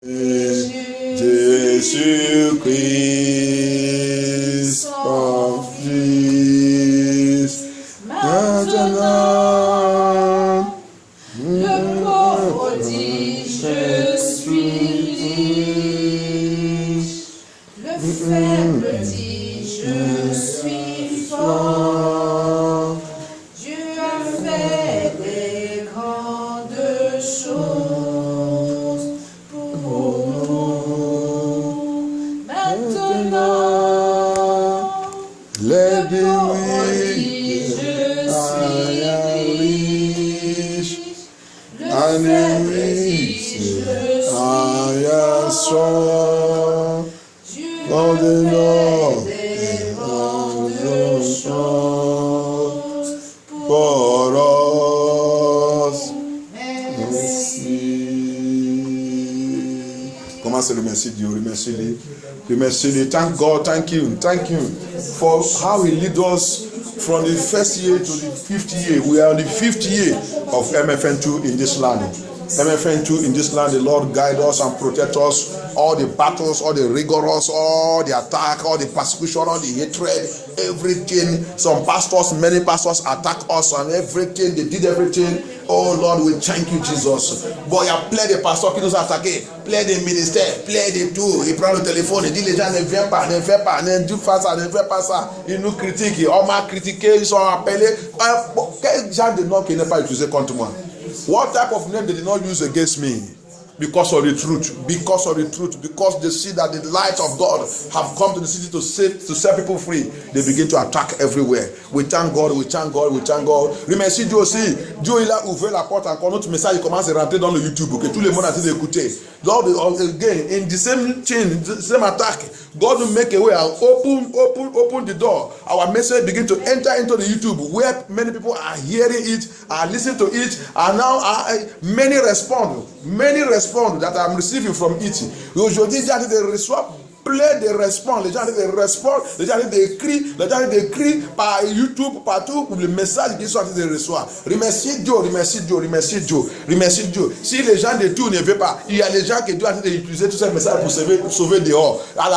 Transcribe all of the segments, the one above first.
Jésus-Christ, mon Fils, maintenant, le pauvre dit je suis riche, le faible dit je suis fort. Dieu a fait des grandes choses pour nous. Maintenant, les le pauvre dit je suis riche, le faible dit je I suis am fort. strong. Dieu Oh, a the Lord fait des grandes choses pour for us. merci. Comment c'est remercier Dieu, remercier-le. Remercier-le. Thank God, thank you for how He lead us from the first year to the 5th year. We are on the 5th year of MFN2 in this land. MFN2 in this land, the Lord guide us and protect us. All the battles, all the rigorous, all the attack, all the persecution, all the hatred, everything. Some pastors, many pastors attack us and everything. They did everything. Oh Lord, we thank you, Jesus. Boy, I play the pasteur qui nous a attaqué, play the ministère, play the tout. Il prend le téléphone, il dit les gens ne viennent pas, ne fais pas, ne fais pas ça, ne fais pas ça. Ils nous critiquent, on m'a critiqué, ils sont appelés. Quel genre de nom qui n'est pas utilisé contre moi? What type of name they did not use against me? Because of the truth, because they see that the light of God have come to the city to set people free. They begin to attack everywhere. We thank God. Remercie Dieu aussi. Dieu il a ouvert la porte encore. Notre message il commence à rentrer dans le YouTube. Que tout le monde a été d'écouter. Lord, again, in the same chain, the same attack, God will make a way and open the door. Our message begin to enter into the YouTube where many people are hearing it, are listening to it, and now many respond that I'm receiving from it. Aujourd'hui, les gens reçoivent plein de réponses. Les gens répondent, les gens écrivent par YouTube, partout, pour le message qu'ils sont en train de recevoir. Remerciez Dieu. Si les gens de tout ne veulent pas, il y a des gens qui doivent utiliser tous ces messages pour sauver dehors. À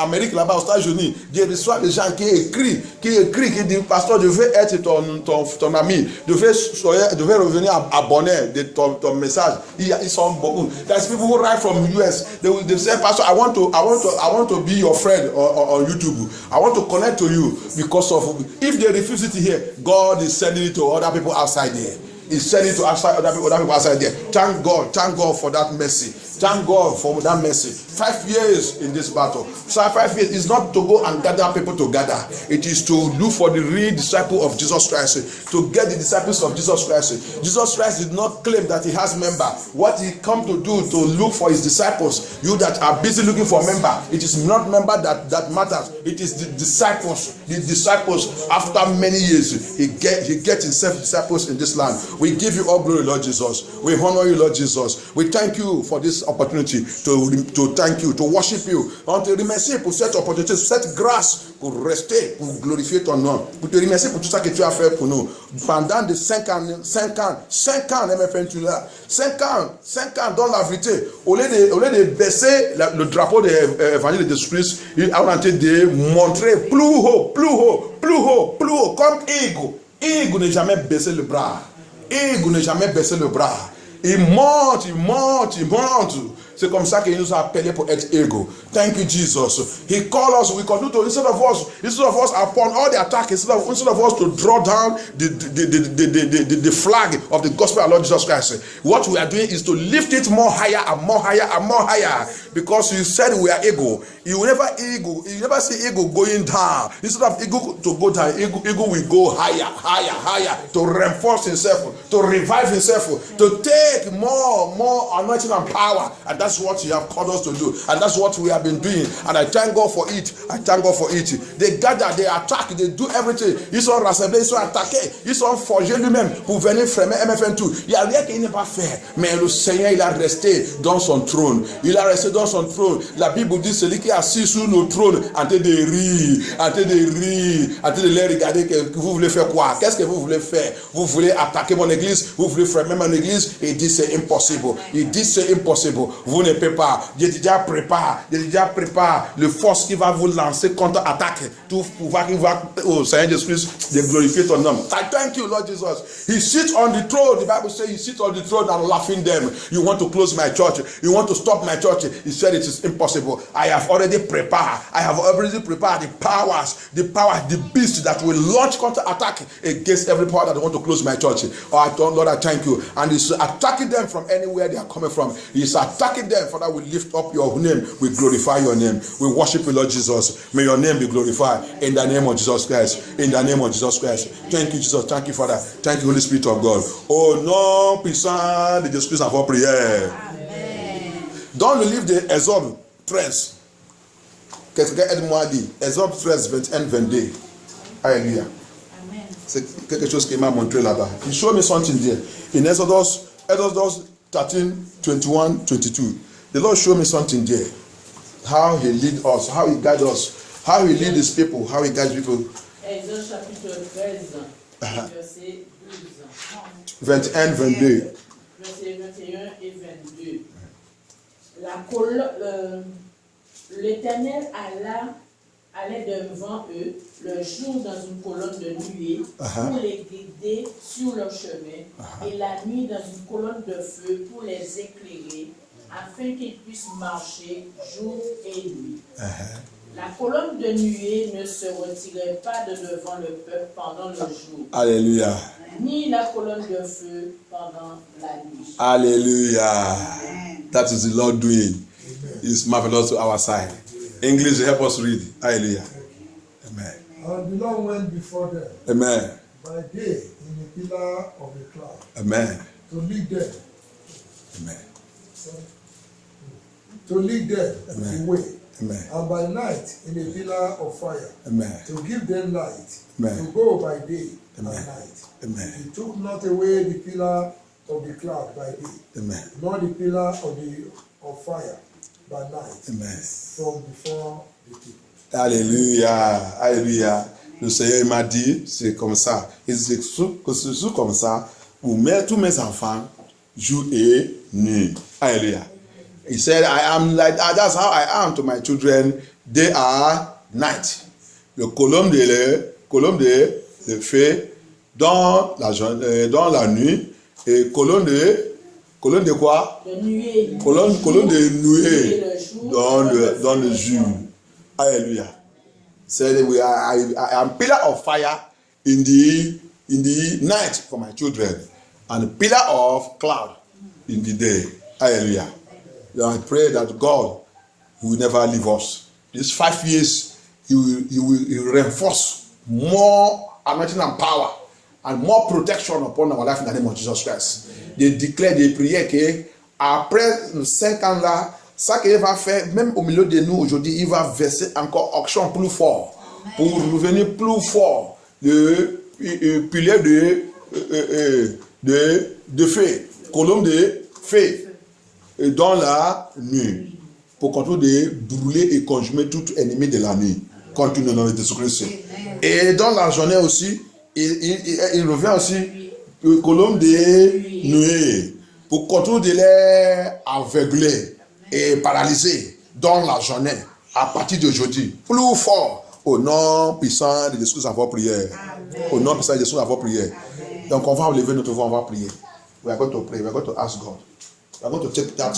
l'Amérique, là-bas, aux États-Unis, Dieu reçoit des gens qui écrivent, qui disent, pasteur, je veux être ton ami, je veux revenir abonné de ton message. Ils sont beaucoup. There's people who write from US. They say, pastor, I want to be your friend on YouTube. I want to connect to you because of, if they refuse it here, God is sending it to other people outside there. He's sending it to other people outside there. Thank God for that mercy. Thank God for that mercy. 5 years in this battle. So 5 years is not to go and gather people together. It is to look for the real disciple of Jesus Christ. To get the disciples of Jesus Christ. Jesus Christ did not claim that he has member. What he come to do to look for his disciples. You that are busy looking for member. It is not member that matters. It is the disciples. The disciples after many years he get himself disciples in this land. We give you all glory, Lord Jesus. We honor you, Lord Jesus. We thank you for this opportunity to thank you, to worship you. On te remercie pour cette opportunité, cette grâce pour rester, pour glorifier ton nom. Pour te remercier pour tout ça que tu as fait pour nous. Pendant de 5 ans, MFN, tu l'as. 5 ans dans la vérité. Au lieu de baisser le drapeau de l'évangile de Jésus-Christ, il a tenté de montrer plus haut, comme Égo. Égo n'a jamais baissé le bras. Il monte. C'est comme ça qu'il nous a appelés pour être égaux. Thank you, Jesus. He called us. We continue to, instead of us upon all the attack, instead of us to draw down the flag of the gospel of Lord Jesus Christ. What we are doing is to lift it more higher and more higher. Because you said we are ego. You never see ego going down. Instead of ego to go down, ego will go higher to reinforce himself, to revive himself, to take more anointing and power. And that's what He have called us to do, and that's what we have been doing. And I thank God for it. I thank God for it. They gather, they attack, they do everything. Ils sont rassemblés, ils sont attaqués, ils sont forgés lui-même pour venir freiner MFN2. Il n'y a rien qu'il n'a pas fait, mais le Seigneur, il a resté dans son trône. Il a resté dans son trône. La Bible dit celui qui est assis sur le trône en train de rire, en train de les regarder. Que vous voulez faire quoi? Qu'est-ce que vous voulez faire? Vous voulez attaquer mon église? Vous voulez freiner mon église? Il dit c'est impossible. Il dit c'est impossible. Vous ne pouvez pas. Dieu déjà prépare le force qui va vous lancer contre attaque. Tout pouvoir qui va au Seigneur Jésus de glorifier ton nom. I thank you, Lord Jesus. He sits on the throne. The Bible says He sits on the throne and laughing them. You want to close my church? You want to stop my church? He said it is impossible. I have already prepared the powers, the beasts that will launch counter attack against every power that want to close my church. Oh, Lord, I thank you. And He's attacking them from anywhere they are coming from. He's attacking them. Father, we lift up your name. We glorify your name. We worship you, Lord Jesus. May your name be glorified in the name of Jesus Christ. In the name of Jesus Christ. Thank you, Jesus. Thank you, Father. Thank you, Holy Spirit of God. Au nom puissant de Jésus-Christ en votre prière. Dans le livre d'Exode 13, quelqu'un aide-moi à dire, Exode 13, 21, 22. Alléluia. C'est quelque chose qu'il m'a montré là-bas. He showed me something there. In Exodus 13, 21, 22. The Lord showed me something there. How He lead us, how He guide us, how He lead His people, how He guides people. Exode chapitre 13, verset 12. 21, 22. Verset 21 et 22. L'Éternel allait devant eux le jour dans une colonne de nuée pour les guider sur leur chemin et la nuit dans une colonne de feu pour les éclairer afin qu'ils puissent marcher jour et nuit. La colonne de nuée ne se retirait pas de devant le peuple pendant le jour. Alléluia. Ni la colonne de feu pendant la nuit. Hallelujah. That is the Lord doing. It's marvelous to our side. English, help us read. Hallelujah. Amen. And the Lord went before them Amen. by day in a pillar of a cloud Amen. to lead them. Amen. To lead them Amen. the way. Amen. And by night in a pillar of fire. Amen. To give them light. Amen. To go by day Amen. and night. Amen. He took not away the pillar of the cloud by day, Amen. nor the pillar of fire by night. Amen. From before the people. Alléluia. Alléluia. Le Seigneur m'a dit, c'est comme ça. Et c'est comme ça pour tous mes enfants, jour et nuit. Alléluia. He said, I am like that. That's how I am to my children. Day and night. Le colonne de feu dans la nuit et colonne de quoi? De nuée. Colonne de nuée dans le jour. Alléluia. Said I am pillar of fire in the night for my children and a pillar of cloud in the day. Hallelujah. I pray that God will never leave us. These 5 years, He will reinforce more anointing and power and more protection upon our life in the name of Jesus Christ. They declare des prières que après 5 ans là, ça qu'il va faire, même au milieu de nous aujourd'hui, il va verser encore action plus fort pour revenir plus fort le pilier de feu, colonne de feu dans la nuit pour continuer de brûler et consumer tout ennemi de la nuit. Continue dans le nom de Jésus-Christ. Et dans la journée aussi, il revient aussi colonne de nuée pour continuer de les aveugler et paralyser dans la journée à partir d'aujourd'hui. Plus fort au nom puissant de Jésus à votre prière. Au nom puissant de Jésus à votre prière. Donc on va lever notre voix, on va prier. We are going to pray. We are going to ask God. We are going to take that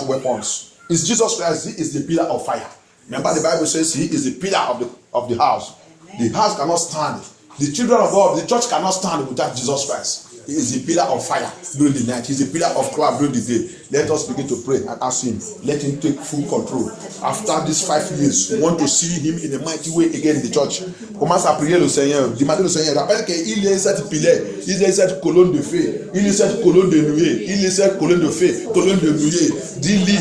weapons. It's Jesus Christ. He is the pillar of fire. Remember the Bible says He is the pillar of the house. The house cannot stand. The children of God, the church cannot stand without Jesus Christ. He is a pillar of fire during the night. He is a pillar of cloud during the day. Let us begin to pray and ask him. Let him take full control. After these 5 years, we want to see him in a mighty way again in the church. Commence à prier le Seigneur. Demandez au Seigneur. Rappelle qu'il est cette pilière. Il est cette colonne de feu. Il est cette colonne de nuée. Il est cette colonne de feu. Colonne de nuée. Dis-lui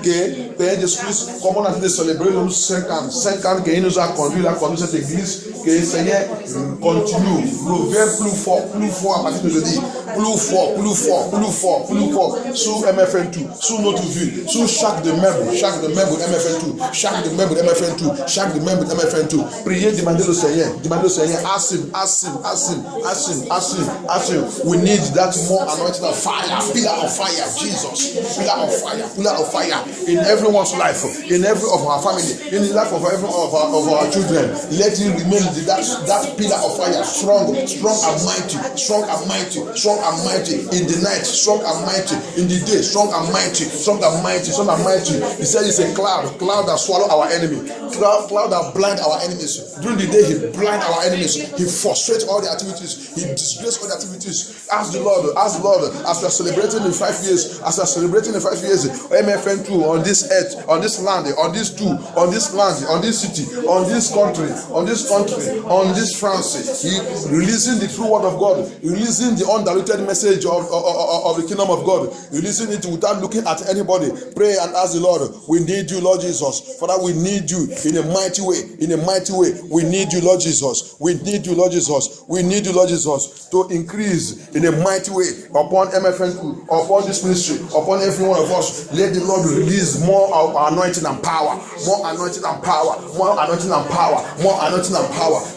que Père Jésus-Christ, comme on a fait célébrer nos 5 ans. 5 ans qu'il nous a conduit cette église. Que le Seigneur continue. Reviens plus fort à partir de jeudi. Plus fort. Sous MFN2, sous notre vie, sous chaque de membres MFN2, chaque de membres MFN2. Priez, demandez au Seigneur, ask him. We need that more anointing of fire, pillar of fire, Jesus, pillar of fire in everyone's life, in every of our family, in the life of every of our children. Let him remain that pillar of fire, strong and mighty in the night, strong and mighty in the day, strong and mighty. He said it's a cloud that swallow our enemy, cloud that blind our enemies. During the day, he blind our enemies. He frustrates all the activities. He disgraces all the activities. Ask the Lord, as we are celebrating the 5 years, MFN2 on this earth, on this land, on this land, on this city, on this country, on this France. He releasing the true word of God, releasing the undiluted message of the kingdom of God, releasing it without looking at anybody. Pray and ask the Lord. We need you, Lord Jesus. Father, we need you in a mighty way. We need you, Lord Jesus. We need you, Lord Jesus, to increase in a mighty way upon MFN2, upon this ministry, upon every one of us. Let the Lord release more of anointing and power.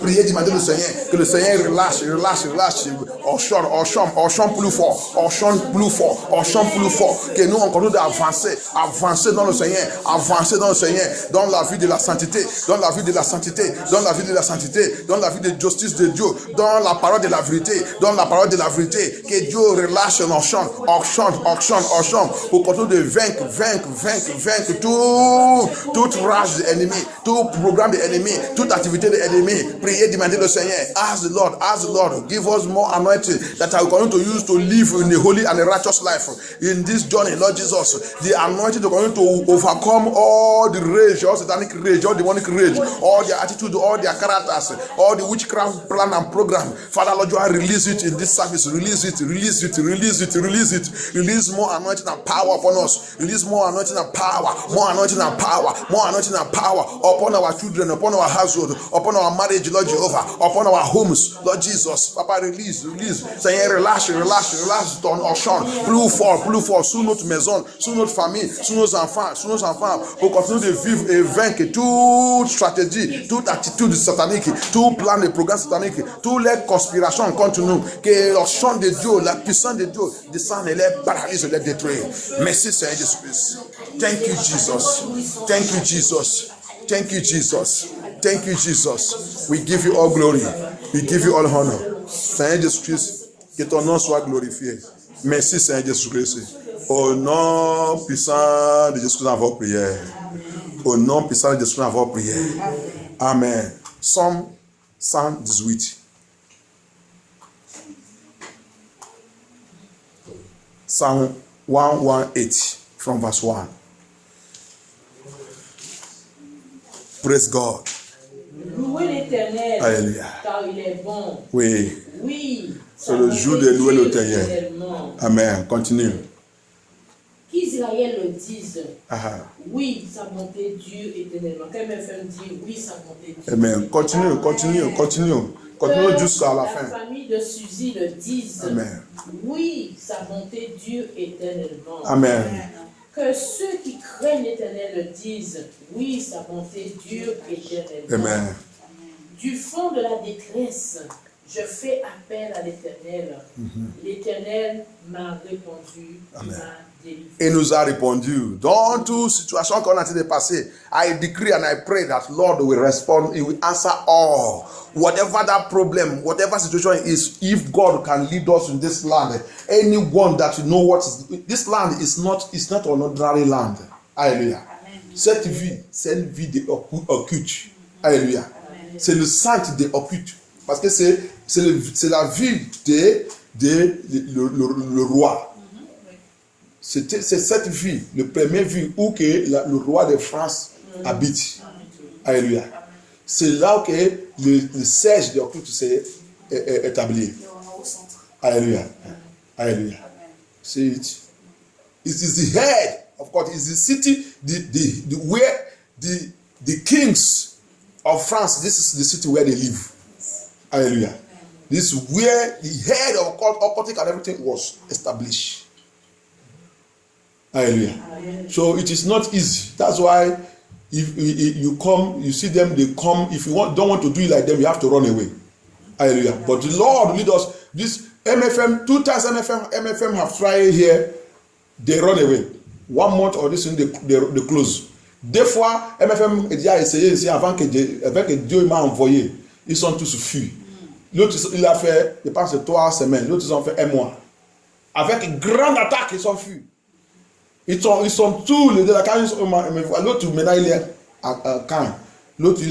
Priez, demandez le Seigneur, que le Seigneur relâche. Chante plus fort, que nous on continue d'avancer dans le Seigneur, dans la vie de la sainteté, dans la vie de justice de Dieu, dans la parole de la vérité, que Dieu relâche nos chants, pour continuer de vaincre toute rage de l'ennemi, tout programme de l'ennemi, toute activité de l'ennemi. Priez, demandez le Seigneur. Ask the Lord, give us more anointing that I will continue to use to live in a holy and a righteous life in this journey, Lord Jesus. The anointing to continue to overcome all the rage, all satanic rage, all demonic rage, all their attitude, all their characters, all the witchcraft plan and program. Father, Lord, you are release it in this service. Release it. Release more anointing and power upon us. Release more anointing and power upon our children, upon our household, upon our marriage, Lord Jehovah, upon our homes, Lord Jesus. Papa, release. Seigneur, relâche ton enchant. Plus fort, sous notre maison, sous notre famille, sous nos enfants, pour continuer de vivre et vaincre toute stratégie, toute attitude satanique, tout plan de programme satanique, toutes les conspirations contre nous. Que l'enchant de Dieu, la puissance de Dieu descende et les paralyse, les détruire. Merci Seigneur Jésus-Christ. Thank you, Jesus. We give you all glory. We give you all honor. Seigneur Jésus-Christ, que ton nom soit glorifié. Merci Seigneur Jésus-Christ. Au nom puissant de Jésus-Christ dans vos prières. Amen. Psalm 118. Psalm 118 from verse 1. Praise God. Louez l'Éternel, Alléluia. car il est bon. Oui. C'est le jour de louer l'Éternel. Amen. Continue. Qu'Israël le dise. Oui, sa bonté dure éternellement. Qu'MFM dit, oui, sa bonté dure. Amen. Continue jusqu'à la fin. La famille de Suzy le dise. Amen. Oui, sa bonté dure éternellement. Amen. Que ceux qui craignent l'Éternel le disent. Oui, sa bonté dure éternellement. Amen. Du fond de la détresse, je fais appel à l'Éternel. L'Éternel m'a répondu. Il nous a répondu. Dans toute situation qu'on a été passée, I decree and I pray that Lord will respond. He will answer all. Whatever that problem, whatever situation is, if God can lead us in this land, anyone that you know what is, this land is not an ordinary land. Alléluia. Cette vie, c'est une vie de occulte. Alléluia. C'est le centre de occulte. Parce que c'est la vie le roi. C'est cette ville, le premier ville où que le roi de France habite. Alléluia. C'est là que le siège de Occulte s'est établi. Alléluia. Alléluia. It is the head of God. It is the city, where the kings of France, this is the city where they live. Hallelujah. This is where the head of occultic and everything was established. Hallelujah. So it is not easy. That's why if you come, you see them, they come. If you don't want to do it like them, you have to run away. Hallelujah. But the Lord lead us. This MFM, 2 times MFM have tried here, they run away. 1 month or this thing, they close. Des fois, MFM a déjà essayé ici avant que Dieu m'a envoyé. Ils sont tous fuis. L'autre, il a fait, je pense, 3 semaines. L'autre, ils ont fait 1 mois. Avec une grande attaque, ils sont fuis. Ils sont tous les deux là. L'autre, maintenant, il est à Caen. L'autre,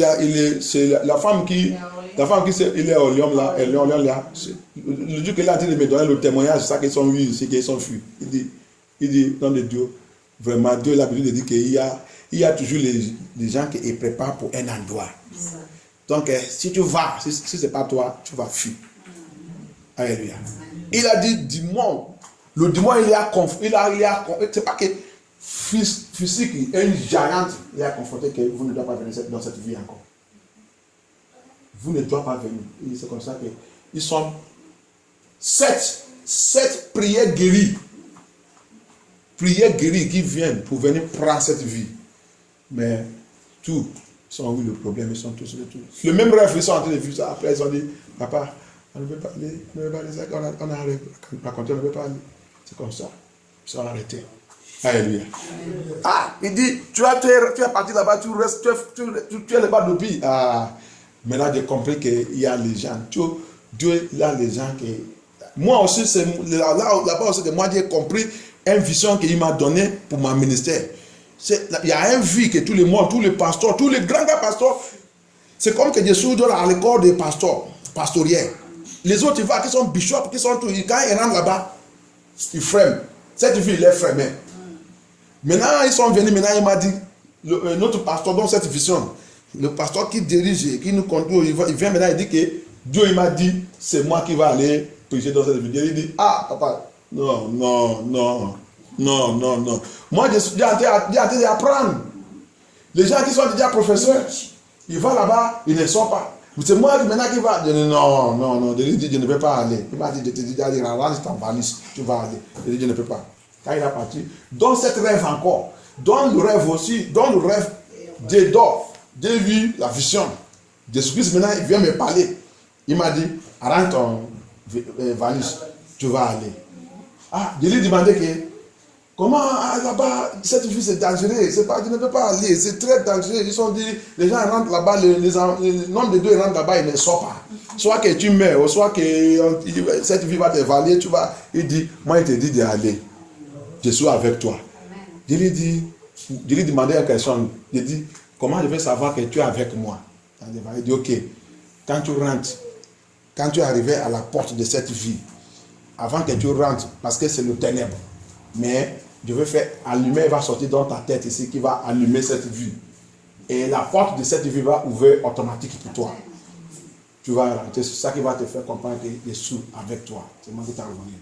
c'est la femme qui il est au Lyon là. Le Dieu qui a dit de me donner le témoignage, c'est ça qu'ils sont fuis, c'est qu'ils sont fuis. Il dit, dans le Dieu, vraiment, Dieu a l'habitude de dire qu'il y a toujours les gens qui préparent pour un endroit. Donc, si tu vas, si ce n'est pas toi, tu vas fuir. Alléluia. Il a dit, dis-moi, le démon, c'est pas que physique, une géante, il a confronté que vous ne devez pas venir dans cette vie encore. Vous ne devez pas venir. Et c'est comme ça qu'ils sont 7 prières guéries. Prières guéries qui viennent pour venir prendre cette vie. Mais tous ont eu le problème, ils sont tous le tout. Le même rêve, ils sont en train de vivre ça. Après, ils ont dit, papa, on ne veut pas aller, on a raconté, on ne veut pas aller. C'est comme ça. Ils sont arrêtés. Alléluia. Ah, il dit, tu es parti là-bas, tu restes, tu es là-bas depuis. Ah, maintenant j'ai compris qu'il y a les gens. Dieu, il y a les gens qui. Moi aussi, c'est là-bas aussi que moi j'ai compris une vision qu'il m'a donnée pour mon ministère. Il y a un vie que tous les mois, tous les pasteurs, tous les grands pasteurs, c'est comme que Jésus donne à l'école des pasteurs, pastoriels. Les autres, ils voient qui sont bishops, qui sont tout. Quand ils rentrent là-bas, ils frament. Cette vie, il est frémé. Maintenant, ils sont venus, maintenant, il m'a dit, notre pasteur donne cette vision. Le pasteur qui dirige, qui nous conduit, il vient maintenant, il dit que Dieu, il m'a dit, c'est moi qui vais aller prêcher dans cette vidéo. Il dit, ah, papa, non. Moi, j'ai envie d'apprendre. Les gens qui sont déjà professeurs, ils vont là-bas, ils ne sont pas. C'est moi maintenant qui va. Non, je ne vais pas aller. Il m'a dit, je te dis, range ton valise, tu vas aller. Je dis, je ne peux pas. Quand il est parti, dans cette rêve encore, dans le rêve aussi, dans le rêve d'Edor, j'ai vu la vision. Jésus-Christ maintenant, il vient me parler. Il m'a dit, arrête ton valise, tu vas aller. Ah, je lui ai demandé que, comment là-bas, cette vie c'est dangereux, c'est pas, tu ne peux pas aller, c'est très dangereux. Ils sont dit, les gens rentrent là-bas, le nombre de deux rentrent là-bas, ils ne sortent pas. Soit que tu meurs, soit que cette vie va te valer, tu vas. Il dit, moi il te dit d'aller. Je suis avec toi. Je lui ai demandé une question. Je dis, comment je vais savoir que tu es avec moi? Il dit, ok, quand tu rentres, quand tu es arrivé à la porte de cette vie, avant que tu rentres, parce que c'est le ténèbre, mais je vais faire allumer, il va sortir dans ta tête ici, qui va allumer cette vie. Et la porte de cette vie va ouvrir automatique pour toi. Tu vas rentrer, c'est ça qui va te faire comprendre que je suis avec toi. C'est moi qui t'ai revenu.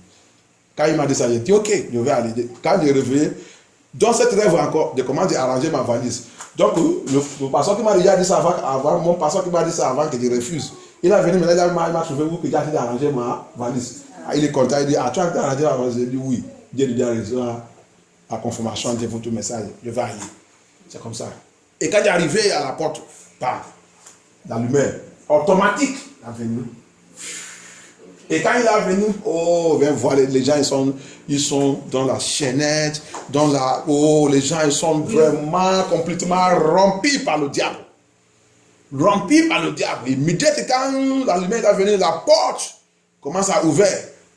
Quand il m'a dit ça, j'ai dit ok, je vais aller. Quand j'ai réveillé, dans cette rêve encore, je commence à arranger ma valise. Donc, le pasteur qui m'a déjà dit ça avant, mon pasteur qui m'a dit ça avant que je refuse, il est venu, maintenant il m'a trouvé où que j'ai arrangé ma valise. Il est content, il dit, ah, tu as arrangé ma valise? J'ai dit oui. Dieu lui a reçu la confirmation de votre message, je vais aller. C'est comme ça. Et quand j'ai arrivé à la porte, la lumière automatique est venue. Et quand il est venu, oh, viens voir, les gens ils sont dans la chaînette, les gens ils sont vraiment complètement rompus par le diable. Rompus par le diable. Immédiatement, quand la lumière est venue, la porte commence à ouvrir.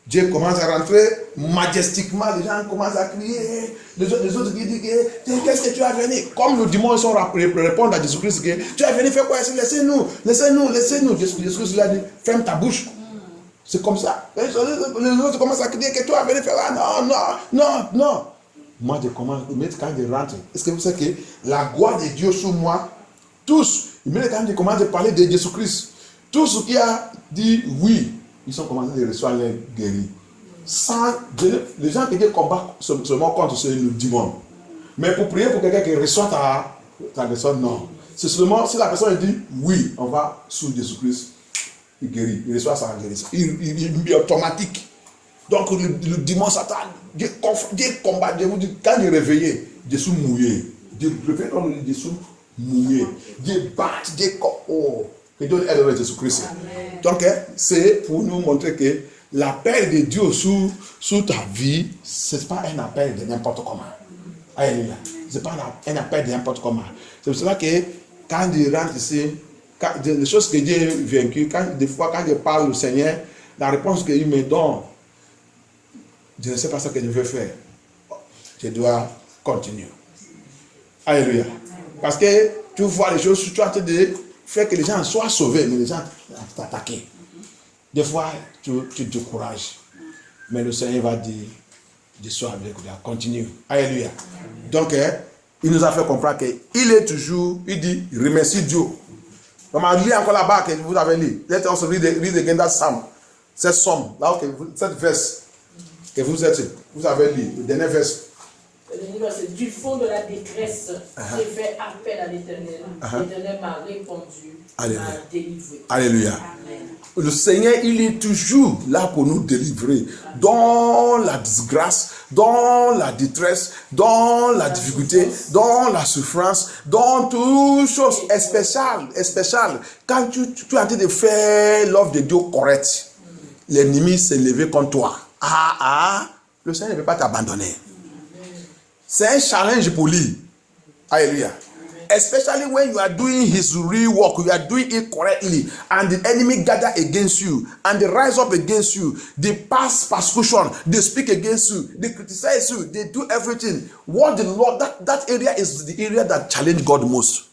Dieu commence à rentrer majestiquement, les gens commencent à crier, les autres qui disent, qu'est-ce que tu as venu? Comme le dimanche, ils répondent à Jésus-Christ, tu as venu faire quoi? Laissez-nous. Jésus-Christ lui a dit, ferme ta bouche. C'est comme ça. Les autres commencent à dire que toi, venez faire là. Non. Moi, je commence, quand je rentre, est-ce que vous savez que la gloire de Dieu sur moi, tous, quand je commence à parler de Jésus-Christ, tous ceux qui ont dit oui, ils sont commencés à recevoir les guéris. Les gens qui combattent seulement contre ce démon. Mais pour prier pour quelqu'un qui reçoit ta personne, non. C'est seulement si la personne dit oui, on va sous Jésus-Christ, il guérit, il reçoit sa guérison. Il est automatique. Donc le dimanche, Satan, Dieu combat, Dieu vous dit, quand il est réveillé, Jésus mouillé. Dieu réveille dans le Jésus mouillé. Dieu bat, Dieu que Dieu aide avec Jésus-Christ. Donc c'est pour nous montrer que l'appel de Dieu sur ta vie, ce n'est pas un appel de n'importe comment. Alléluia. Ce n'est pas un appel de n'importe comment. C'est pour cela que quand je rentre ici, les choses que Dieu a vaincues, des fois quand je parle au Seigneur, la réponse qu'il me donne, je ne sais pas ce que je veux faire. Je dois continuer. Alléluia. Parce que tu vois les choses, tu es en train de faire que les gens soient sauvés, mais les gens t'attaquent. Des fois, tu te décourages. Mais le Seigneur va dire, je suis avec toi, continue. Alléluia. Donc, il nous a fait comprendre qu'il est toujours, il dit, remercie Dieu. On m'a lu encore là-bas que vous avez lu. Let us read again that psalm. Cette somme, là, cette verse que vous avez lu, le dernier verse. C'est du fond de la détresse, j'ai fait appel à l'Éternel. L'Éternel m'a répondu, m'a délivré. Alléluia. Amen. Le Seigneur, il est toujours là pour nous délivrer dans la disgrâce, dans la détresse, dans la difficulté, dans la souffrance, dans toutes choses spéciales. Quand tu es en train de faire l'œuvre de Dieu correcte, l'ennemi s'est levé contre toi. Le Seigneur ne peut pas t'abandonner. C'est un challenge pour lui. Alléluia. Especially when you are doing his real work, you are doing it correctly, and the enemy gather against you, and they rise up against you, they pass persecution, they speak against you, they criticize you, they do everything. What the Lord, that area is the area that challenge God most.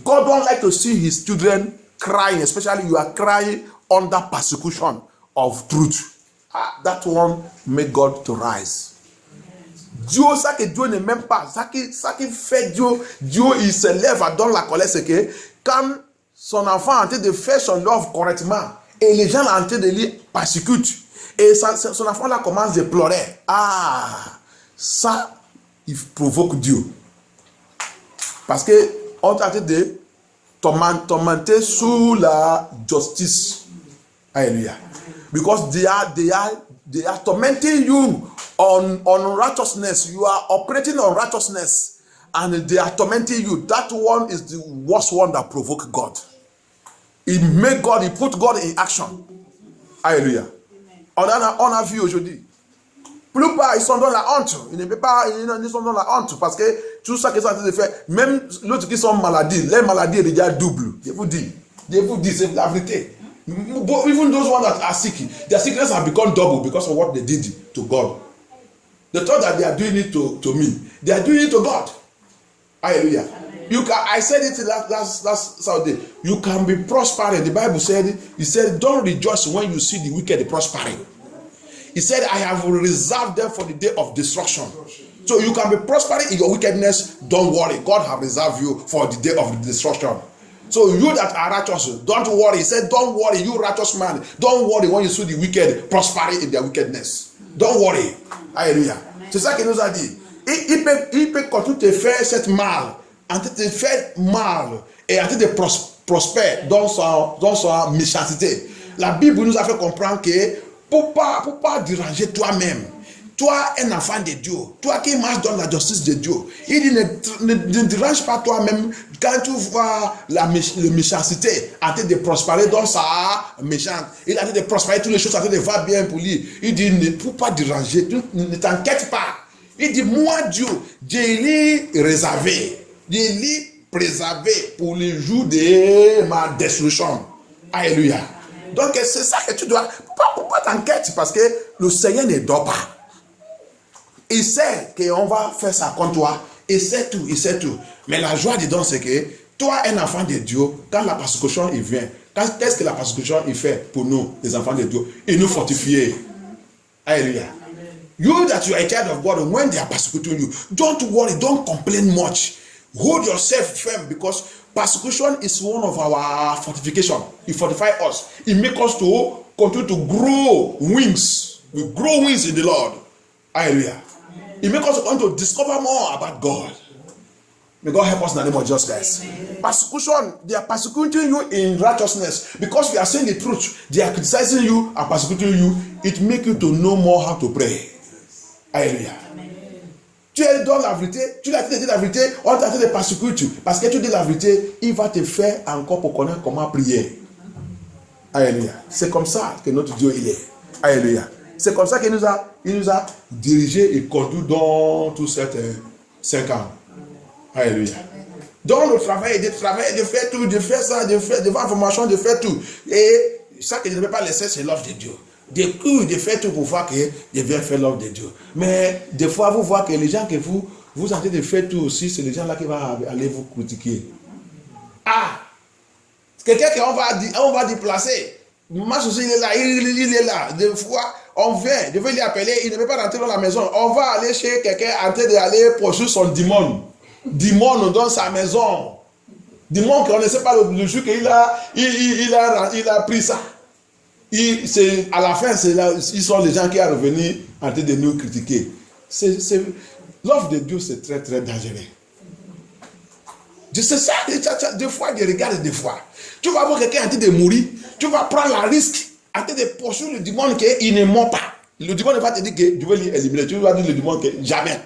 God don't like to see his children crying, especially you are crying under persecution of truth. That one make God to rise. Dieu, ça que Dieu n'aime pas, ça qui fait Dieu il se lève dans la colère, c'est que quand son enfant est en train de faire son œuvre correctement et les gens sont en train de lui persécuter et son enfant là commence à pleurer. Ça, il provoque Dieu. Parce que on est en train de tormenter sous la justice. Alléluia. Because they are tormenting you on righteousness. You are operating on righteousness and they are tormenting you. That one is the worst one that provoke God. He put God in action. Alléluia. On a vu aujourd'hui. Plupart, ils sont dans la honte. Ils sont dans la honte parce que tout ça qu'ils sont en train de faire, même l'autre qui sont maladies, les maladies sont déjà doubles. Je vous dis, c'est la vérité. Even those ones that are sick, their sickness have become double because of what they did to God. They thought that they are doing it to me. They are doing it to God. Hallelujah. I said it last Saturday. You can be prospering. The Bible said, he said, don't rejoice when you see the wicked prospering. He said, I have reserved them for the day of destruction. So you can be prospering in your wickedness. Don't worry. God has reserved you for the day of destruction. So you that are righteous, don't worry. He said, don't worry, you righteous man. Don't worry when you see the wicked prospering in their wickedness. Don't worry. Alléluia. C'est ça qu'il nous a dit. Il peut continuer de faire cette mal, en train de faire mal et en train de prospérer dans sa méchanceté. La Bible nous a fait comprendre que pour pas déranger toi-même. Toi, un enfant de Dieu, toi qui marches dans la justice de Dieu, il dit ne dérange pas toi-même quand tu vois la méchanceté en train de prospérer dans sa méchante. Il est en train de prospérer, toutes les choses en train de va bien pour lui. Il dit ne faut pas déranger, ne t'inquiète pas. Il dit moi Dieu, je l'ai réservé, je l'ai préservé pour le jour de ma destruction. Alléluia. Donc c'est ça que tu dois, pourquoi t'inquiètes parce que le Seigneur ne dort pas. Il sait qu'on va faire ça contre toi. Il sait tout. Mais la joie dedans, c'est que toi, un enfant de Dieu, quand la persécution il vient, Qu'est-ce que la persécution il fait pour nous, les enfants de Dieu? Il nous fortifie. Alléluia. You that you are a child of God, when they are persecuting you, don't worry, don't complain much. Hold yourself firm, because persecution is one of our fortification. It fortifies us. It makes us to continue to grow wings. We grow wings in the Lord. Hallelujah. It makes us want to discover more about God. May God help us in the name of Jesus Christ. Persecution, they are persecuting you in righteousness. Because we are saying the truth, they are criticizing you and persecuting you. It makes you to know more how to pray. Alléluia. Tu es dans la vérité, tu l'as dit la vérité, on t'a dit de persécuter. Parce que tu dis la vérité, il va te faire encore pour connaître comment prier. Alléluia. C'est comme ça que notre Dieu il est. Alléluia. C'est comme ça qu'il nous a dirigé et conduit dans tous ces 5 ans. Alléluia. Dans le travail, de faire tout, de faire ça, de faire formation, de faire tout. Et ça que je ne vais pas laisser, c'est l'œuvre de Dieu. De faire tout pour voir que je viens faire l'œuvre de Dieu. Mais des fois, vous voyez que les gens que vous êtes de faire tout aussi, c'est les gens là qui vont aller vous critiquer. Ah! Quelqu'un qu'on va déplacer. Moi, il est là, il est là. Des fois, on vient, je vais lui appeler, il ne veut pas rentrer dans la maison. On va aller chez quelqu'un en train d'aller poursuivre son démon. Démon dans sa maison. Démon qu'on ne sait pas le jour qu'il a pris ça. À la fin, ils sont les gens qui sont revenus en train de nous critiquer. L'œuvre de Dieu, c'est très très dangereux. C'est ça, des fois, je regarde des fois. Tu vas voir quelqu'un en train de mourir, tu vas prendre le risque en train de poursuivre le démon qu'il ne ment pas. Le démon ne va pas te dire que je vais l'éliminer. Tu vas dire le démon que jamais.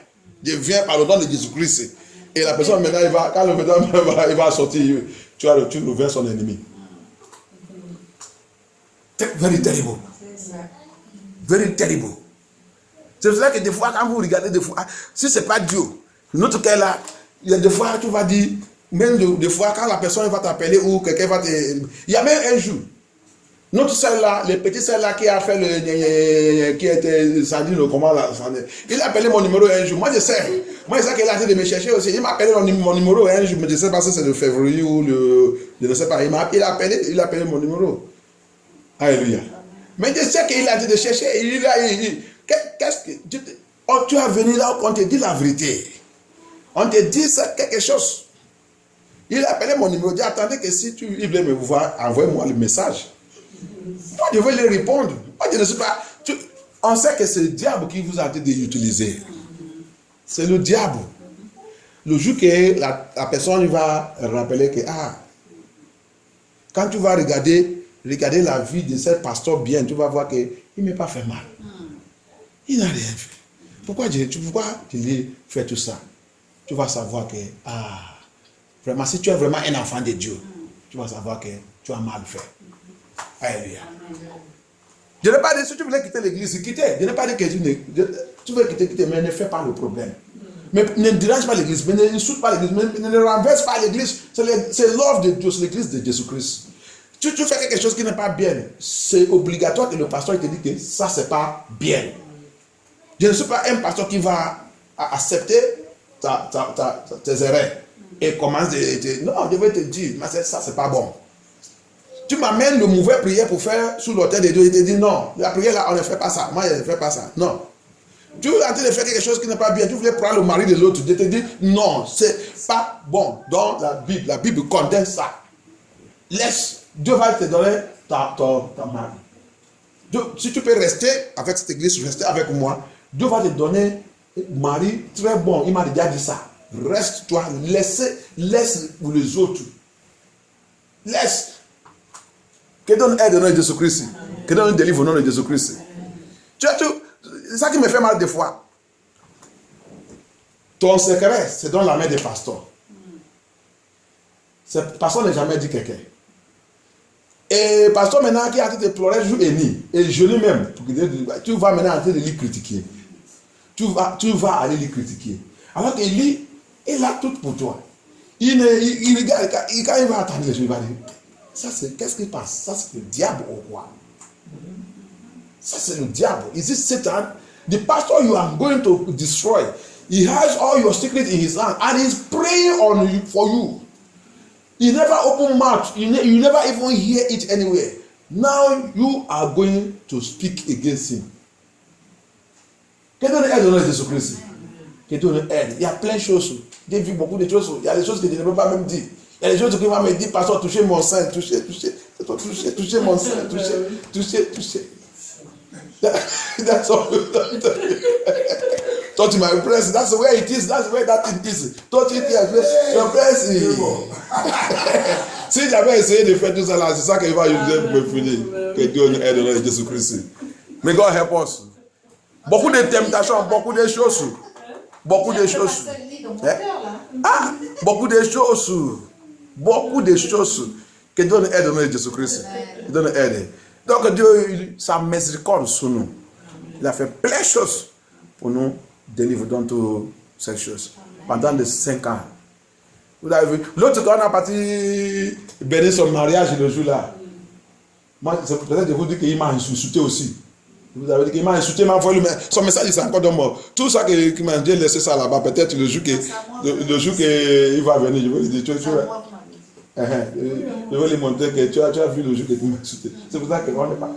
Je viens par le nom de Jésus-Christ. Et la personne maintenant, quand le médecin va sortir, tu vas vers son ennemi. Very terrible. Very terrible. C'est pour ça que des fois, quand vous regardez, des fois, si ce n'est pas Dieu, notre cas là, il y a des fois, tu vas dire, même des fois, quand la personne va t'appeler ou quelqu'un va te. Il y a même un jour, notre celle là, le petit celle là qui a fait qui était, ça dit le comment là, il a appelé mon numéro un jour. Moi je sais qu'il a essayé de me chercher aussi. Il m'a appelé mon numéro un jour, mais je ne sais pas si c'est le février ou je ne sais pas. Il a appelé mon numéro. Alléluia. Mais je sais qu'il a dit de chercher. Qu'est-ce que tu as venu là, on te dit la vérité. On te dit ça, quelque chose. Il a appelé mon numéro. Il dit attendez que si il voulait me voir, envoie-moi le message. Moi, je vais lui répondre. Moi, je ne sais pas. On sait que c'est le diable qui vous a dit d'utiliser. C'est le diable. Le jour que la personne va rappeler que, quand tu vas regarder la vie de ce pasteur bien, tu vas voir qu'il ne m'a pas fait mal. Il n'a rien fait. Pourquoi je lui fais tout ça? Tu vas savoir que, vraiment, si tu es vraiment un enfant de Dieu, tu vas savoir que tu as mal fait. Alléluia. Je n'ai pas dit, si tu voulais quitter l'église, quitter. Je n'ai pas dit que tu veux quitter, mais ne fais pas le problème. Mais ne dérange pas l'église, mais ne insulte pas l'église, mais ne renverse pas l'église. C'est l'œuvre de Dieu, c'est l'église de Jésus-Christ. Tu fais quelque chose qui n'est pas bien, c'est obligatoire que le pasteur te dise que ça, c'est pas bien. Je ne suis pas un pasteur qui va accepter tes erreurs et commence non, je vais te dire, mais ça, c'est pas bon. Tu m'amènes le mauvais prière pour faire sous l'autel de Dieu. Il te dit non, la prière là, on ne fait pas ça. Moi, je ne fais pas ça. Non. Tu es en train de faire quelque chose qui n'est pas bien. Tu voulais prendre le mari de l'autre. Je te dis non, c'est pas bon. Dans la Bible contient ça. Laisse, Dieu va te donner ta mari. Si tu peux rester avec cette église, rester avec moi, Dieu va te donner un mari très bon. Il m'a déjà dit ça. Reste toi, laisse les autres. Laisse. Que donne aide au nom de Jésus-Christ. Que donne délivre au nom de Jésus-Christ. Tu as tout. C'est ça qui me fait mal des fois. Ton secret, c'est dans la main des pasteurs. Le pasteur n'a jamais dit quelqu'un. Et le pasteur maintenant qui a été pleurer jour et nuit, et je lui même, tu vas maintenant en train de lui critiquer. Tu vas aller lui critiquer. Alors que lui, il a tout pour toi. Il regarde, quand il va attendre les choses, il va dire, ça c'est, qu'est-ce qui passe? Ça c'est le diable ou quoi? Ça c'est le diable. Is it Satan? The pastor you are going to destroy, he has all your secrets in his hand and he's praying for you. You never open mouth. You never even hear it anywhere. Now you are going to speak against him. Qu'est-ce que donne Jésus-Christ? Qu'est-ce que aide? Il y a plein de choses. J'ai vu beaucoup de choses. Il y a des choses que je ne peux pas même dire. Il y a des choses qui vont me dire, pasteur, touchez mon sein, touchez mon sein, touchez. That's all. Touch my breast. That's where it is. That's where that thing is. Touch it here. Your breast. Si j'avais essayé de faire tout ça là, c'est ça qu'il va utiliser pour me finir. Que Dieu nous aide au nom de Jésus-Christ. May God help us. Beaucoup de temptations, beaucoup de choses. Beaucoup de choses. Ah, beaucoup de choses. Beaucoup de choses. Que Dieu nous aide au nom de Jésus-Christ. Dieu nous aide. Donc Dieu, sa miséricorde sur nous. Il a fait plein de choses pour nous délivrer dans toutes ces choses. Pendant les 5 ans. Vous avez vu. L'autre, quand on a parti bénir son mariage le jour-là, moi, peut-être je vous dis qu'il m'a insulté aussi. Vous avez dit qu'il m'a insulté, il m'a envoyé son message, c'est encore dans mort. Tout ça qui m'a dit, laisser ça là-bas, peut-être le jour qu'il va venir, je vais lui dire, je vais lui montrer que tu as vu le jour que tu m'as insulté. C'est pour ça qu'on n'est pas.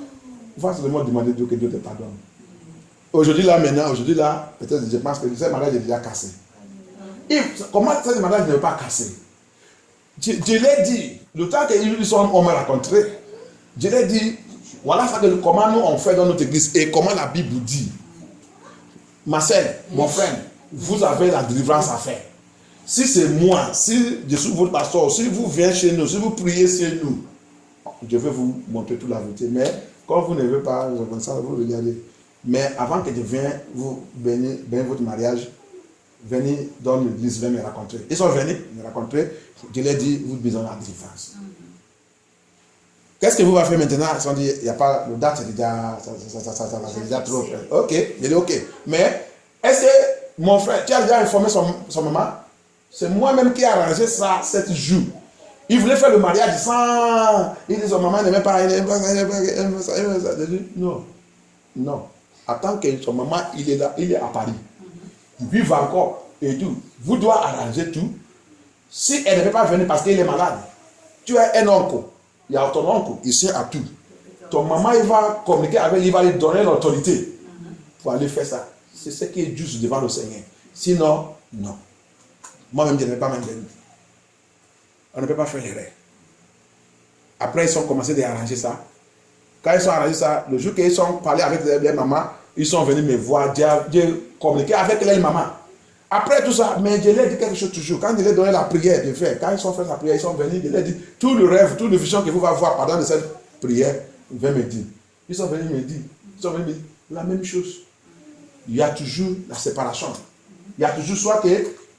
Il faut seulement demander Dieu que Dieu te pardonne. Aujourd'hui là, peut-être je pense que ce mariage est déjà cassé. Et comment ce mariage n'est pas cassé? Je l'ai dit, le temps qu'ils ont me rencontré, je l'ai dit, voilà comment nous on fait dans notre église et comment la Bible dit. Ma sœur, mon frère, vous avez la délivrance à faire. Si c'est moi, si je suis votre pasteur, si vous venez chez nous, si vous priez chez nous, je vais vous montrer toute la vérité. Mais quand vous ne voulez pas, comme ça, vous regardez. Mais avant que je vienne vous bénir votre mariage, venez dans l'église, venez me rencontrer. Ils sont venus me rencontrer. Je leur ai dit, vous avez besoin de la délivrance. Qu'est-ce que vous allez faire maintenant? Ils ont dit, il n'y a pas, le date, c'est déjà trop. Ok, j'ai dit ok. Mais est-ce que mon frère, tu as déjà informé son maman? C'est moi-même qui ai arrangé ça 7 jours. Il voulait faire le mariage sans. Il dit son maman n'aimait pas. Non. Non. Attends que son maman, il est là, il est à Paris. Il vit encore et tout. Vous devez arranger tout. Si elle ne peut pas venir parce qu'elle est malade, tu as un oncle. Il y a ton oncle, il sait à tout. Ton maman, il va communiquer avec lui, il va lui donner l'autorité pour aller faire ça. C'est ce qui est juste devant le Seigneur. Sinon, non. Moi-même, je ne vais pas m'intervenir. On ne peut pas faire l'erreur. Après, ils ont commencé à arranger ça. Quand ils ont arrangé ça, le jour qu'ils ont parlé avec les mamans, ils sont venus me voir, j'ai communiqué avec les mamans. Après tout ça, mais je leur ai dit quelque chose toujours. Quand je leur ai donné la prière de faire, quand ils ont fait la prière, ils sont venus, je leur ai dit, tout le rêve, toute la vision que vous allez voir pendant cette prière, vous allez me dire. Ils sont venus me dire, la même chose. Il y a toujours la séparation. Il y a toujours soit que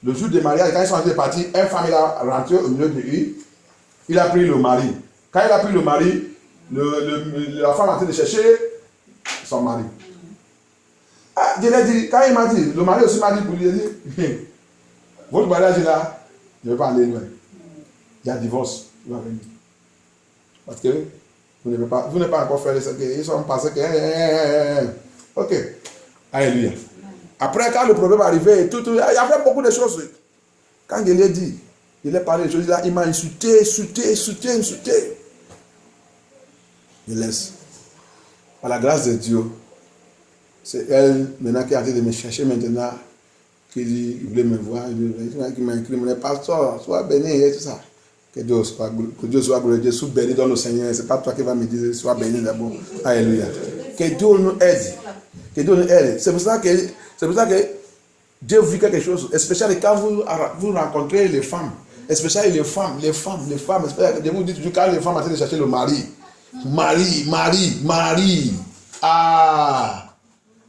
le jour du mariage, quand ils sont partis, une femme est rentrée au milieu de lui, il a pris le mari. Quand il a pris le mari, la femme est en train de chercher son mari. Ah, je l'ai dit, quand il m'a dit, le mari aussi m'a dit pour lui, il a dit, votre mariage est là, je ne vais pas aller loin. Il y a divorce, il va venir. Parce que vous n'avez pas encore fait ce qu'ils sont passés que. Ok. Alléluia. Après, quand le problème est arrivé, il y avait beaucoup de choses. Quand je l'ai dit, je l'ai parlé de choses là, il m'a insulté. Je laisse. Par la grâce de Dieu, c'est elle maintenant qui a été de me chercher maintenant, qui voulait me voir, qui m'a écrit, mon pasteur, sois béni et tout ça. Que Dieu soit glorifié, sois béni dans le Seigneur. Ce n'est pas toi qui vas me dire, sois béni d'abord. Alléluia. Que Dieu nous aide. Que Dieu nous aide. C'est pour ça que Dieu vit quelque chose, especially quand vous rencontrez les femmes, especially les femmes. Je vous dis toujours, quand les femmes essaient de chercher le mari. Ah!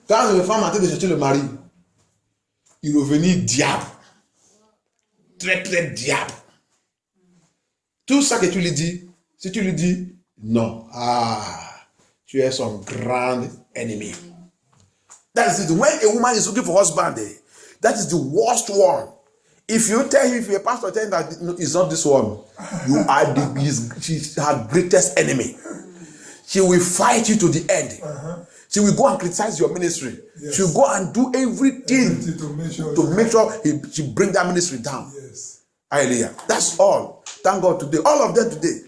Quand les femmes essaient de chercher le mari, il revenait diable. Très, très diable. Tout ça que tu lui dis, si tu lui dis non, tu es son grand ennemi. That is it. When a woman is looking for husband, that is the worst one. If you tell him, if your pastor tell him that it's not this one, you are she's her greatest enemy. She will fight you to the end. She will go and criticize your ministry. Yes. She will go and do everything to make sure she bring that ministry down. Yes. Hallelujah. That's all. Thank God today. All of them today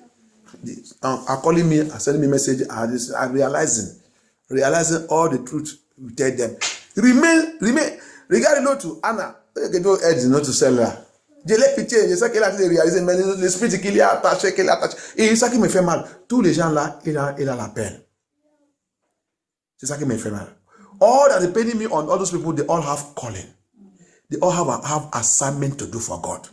are calling me, are sending me message, are realizing all the truth we tell them. Remain. Regarding l'autre, Anna, que Dieu aide notre celle-là. Je l'ai pitié, je sais qu'elle a réalisé, mais l'esprit qui l'est attaché, Et ça qui me fait mal. Tous les gens là, il a la peine. C'est ça qui me fait mal. All that depending me on all those people, they all have calling. They all have assignment to do for God.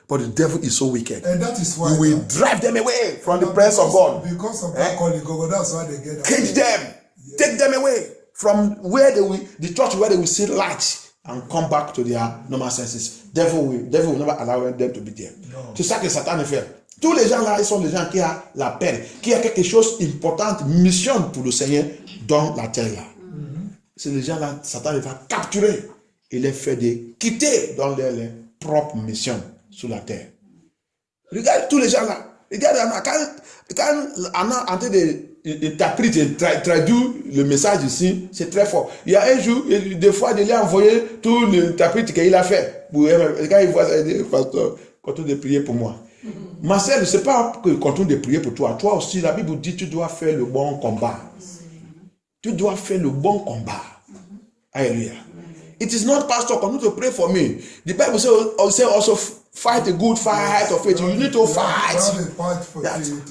But the devil is so wicked. And that is why he will drive them away from the presence of God. Because of that calling, God, that's why they get cage them, take them away from where the church where they will see light and come back to their normal senses. Devil will never allow them to be there. No. C'est ça que Satan fait. Tous les gens là, ils sont les gens qui ont la peine, qui ont quelque chose d'important, mission pour le Seigneur dans la terre là. C'est les gens là, Satan va capturer et les faire quitter dans leur propre mission sur la terre. Regarde tous les gens là. Regarde, quand Anna est en train d'interpréter, traduire le message ici, c'est très fort. Il y a un jour, des fois, je lui ai envoyé tout l'interprète qu'il a fait. Quand il voit ça, il dit, pasteur, continue de prier pour moi. Ma sœur, ce n'est pas que continue de prier pour toi. Toi aussi, la Bible dit, tu dois faire le bon combat. Tu dois faire le bon combat. Alléluia. It is not, pastor, continue to pray for me. The Bible says also, fight a good fight of faith. You need to fight.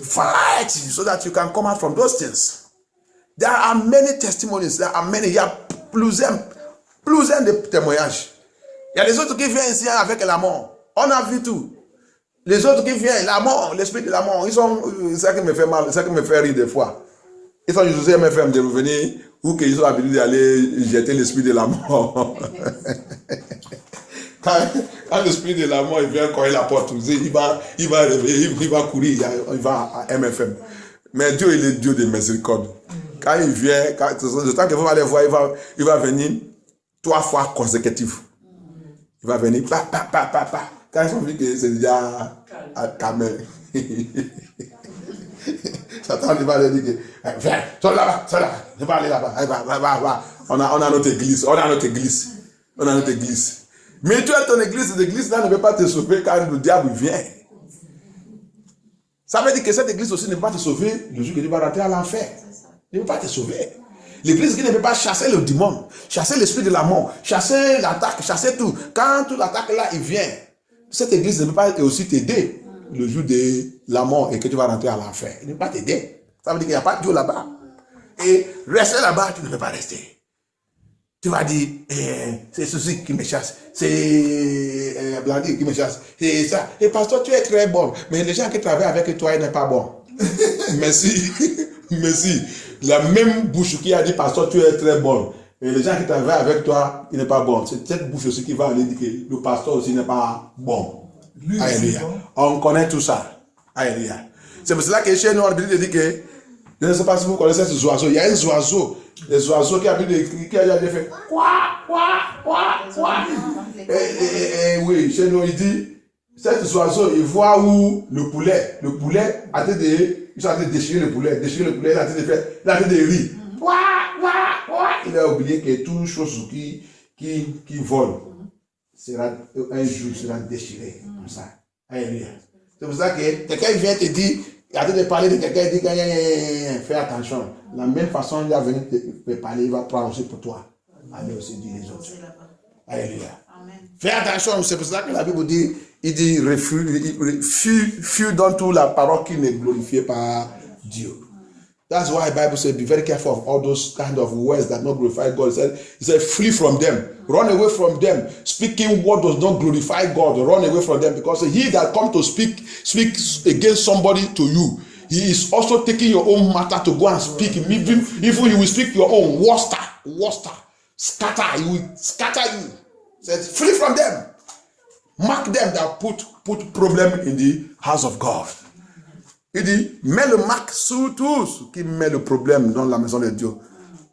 Fight so that you can come out from those things. There are many testimonies. There are many. Il y a plusieurs de témoignages. Il y a les autres qui viennent ici avec la mort. On a vu tout. Les autres qui viennent, la mort, l'esprit de la mort, ils sont, c'est ça qui me fait mal, c'est ça qui me fait rire des fois. Ils sont juste me faire de revenir ou qu'ils ont l'habitude d'aller jeter l'esprit de la mort. Quand l'esprit de la mort il vient cogner la porte, il va réveiller, il va courir, il va à MFM. Mais Dieu, il est Dieu de miséricorde. Quand il vient, le temps que vous allez voir, il va venir 3 fois consécutif. Il va venir, Quand ils ont vu que c'est déjà calme. Satan il va leur dire que viens, sors là-bas, je vais aller là-bas. Va. On a notre église. Mais tu as ton église, l'église là ne peut pas te sauver quand le diable vient. Ça veut dire que cette église aussi ne peut pas te sauver le jour que tu vas rentrer à l'enfer. Ne peut pas te sauver. L'église qui ne peut pas chasser le démon, chasser l'esprit de la mort, chasser l'attaque, chasser tout. Quand toute l'attaque là, il vient, cette église ne peut pas aussi t'aider le jour de la mort et que tu vas rentrer à l'enfer. Il ne peut pas t'aider. Ça veut dire qu'il n'y a pas de Dieu là-bas. Et rester là-bas, tu ne peux pas rester. Tu vas dire, c'est ceci qui me chasse, c'est Blandy qui me chasse, c'est ça. Et pasteur, tu es très bon, mais les gens qui travaillent avec toi, ils n'est pas bon. Merci. La même bouche qui a dit, pasteur, tu es très bon. Et les gens qui travaillent avec toi, il n'est pas bon. C'est cette bouche aussi qui va aller dire que le pasteur aussi n'est pas bon. Alléluia. On connaît tout ça. Alléluia. C'est pour cela que chez nous, on a l'habitude de dire que, je ne sais pas si vous connaissez ces oiseaux. Il y a un oiseau, les oiseaux qui a fait quoi. Oui, chez nous, il dit, cet oiseau, il voit où le poulet a été ils sont en train de déchirer le poulet, il a été de faire, il a été de rire. Il a oublié que toute chose qui vole sera un jour sera déchiré comme ça. Alléluia. C'est pour ça que quelqu'un vient te dire, il a été de parler de quelqu'un, il dit fais attention. De la même façon, il va venir te parler, il va prendre aussi pour toi. Allez aussi dire les autres. Alléluia. Fais attention, c'est pour ça que la Bible dit, il dit fuis dans toute la parole qui ne glorifie pas Dieu. That's why the Bible says, be very careful of all those kind of words that not glorify God. He said, flee from them. Run away from them. Speaking what does not glorify God, run away from them. Because he that come to speak against somebody to you, he is also taking your own matter to go and speak. Even if you will speak your own, worster, scatter, he will scatter you. He said, flee from them. Mark them that put problem in the house of God. Il dit, mets le marque sur tous qui met le problème dans la maison de Dieu.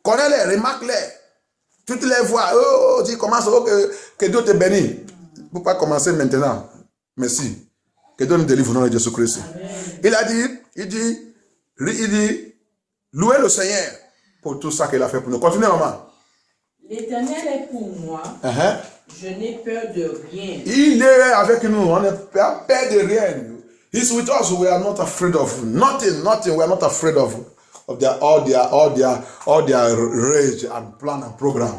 Connais-les, remarque-les. Tu te les vois. Tu commences, que Dieu te bénisse. Il ne faut pas commencer maintenant. Merci. Que Dieu nous délivre au nom de Jésus-Christ. Il dit, louez le Seigneur pour tout ça qu'il a fait pour nous. Continuez, maman. L'Éternel est pour moi. Je n'ai peur de rien. Il est avec nous. On n'a pas peur de rien. He's with us. We are not afraid of nothing. We are not afraid of all their rage and plan and program.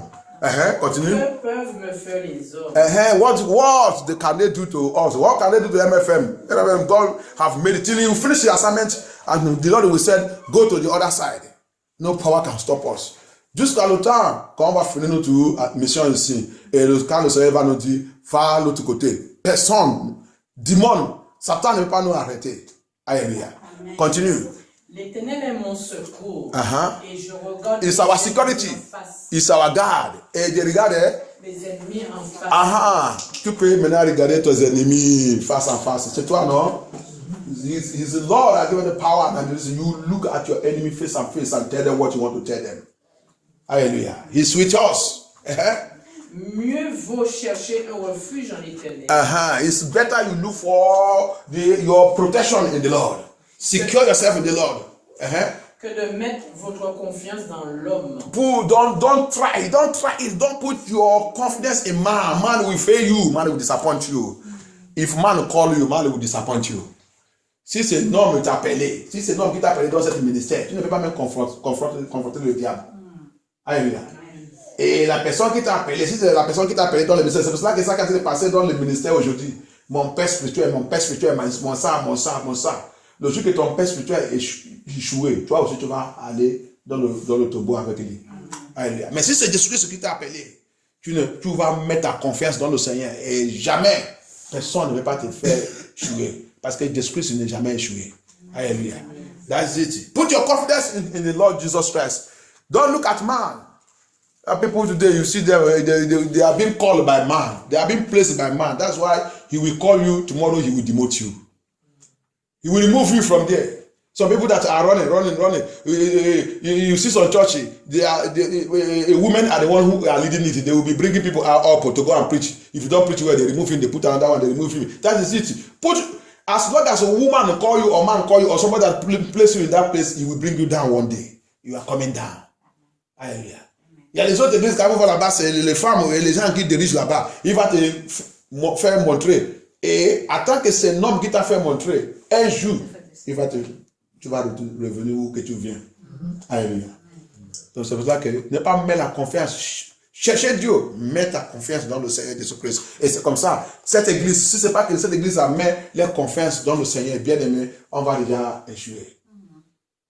Continue. Que peuvent me faire les hommes? What can they do to us? What can they do to MFM? God have made it till you finish the assignment, and the Lord will say, go to the other side. No power can stop us. Jusqu'à le temps, quand on va finir notre mission ici, et quand le Seigneur va nous dire, va l'autre côté. Personne, démon, Satan ne peut pas nous arrêter. Alléluia. Continue. L'Éternel est mon secours. Et je regarde It's our security. It's our God. Et de regarder. Les ennemis en face. Tu peux maintenant regarder tes ennemis face à face. C'est toi, non? He's the Lord that given the power, and you look at your enemy face and tell them what you want to tell them. Hallelujah. He's with us. Mieux vaut chercher un refuge en l'Éternel. It's better you look for your protection in the Lord. Secure yourself in the Lord. Que de mettre votre confiance dans l'homme. Don't try it. Don't put your confidence in man. Man will fail you. Man will disappoint you. If man call you, man will disappoint you. Si c'est un homme qui t'a appelé, dans ce ministère, tu ne peux pas même confronter le diable. Alléluia. Et la personne qui t'a appelé, si c'est la personne qui t'a appelé dans le ministère, c'est pour cela que ça s'est passé dans le ministère aujourd'hui. Mon père spirituel, mon sang. Le jour que ton père spirituel est échoué, toi aussi tu vas aller dans le tombeau avec lui. Alléluia. Mais si c'est Jésus-Christ qui t'a appelé, tu vas mettre ta confiance dans le Seigneur et jamais personne ne va pas te faire échouer. Parce que Jésus-Christ n'est jamais échoué. Alléluia. That's it. Put your confidence in the Lord Jesus Christ. Don't look at man. People today, you see them, they are being called by man. They are being placed by man. That's why he will call you tomorrow, he will demote you. He will remove you from there. Some people that are running. You see some church, women are the one who are leading it. They will be bringing people up to go and preach. If you don't preach well, they remove him, they put another one, they remove him. That is it. As long as a woman call you or man call you or somebody that place you in that place, he will bring you down one day. You are coming down. Alléluia. Il y a les autres églises qui vont là-bas, c'est les femmes et les gens qui dirigent là-bas. Il va te faire montrer. Et attends que c'est un homme qui t'a fait montrer. Un jour, tu vas revenir où que tu viens. Alléluia. Donc c'est pour ça que ne pas mettre la confiance. Cherchez Dieu, mets ta confiance dans le Seigneur Jésus-Christ. Et c'est comme ça. Cette église, si ce n'est pas que cette église a mis leur confiance dans le Seigneur, bien aimé, on va déjà échouer.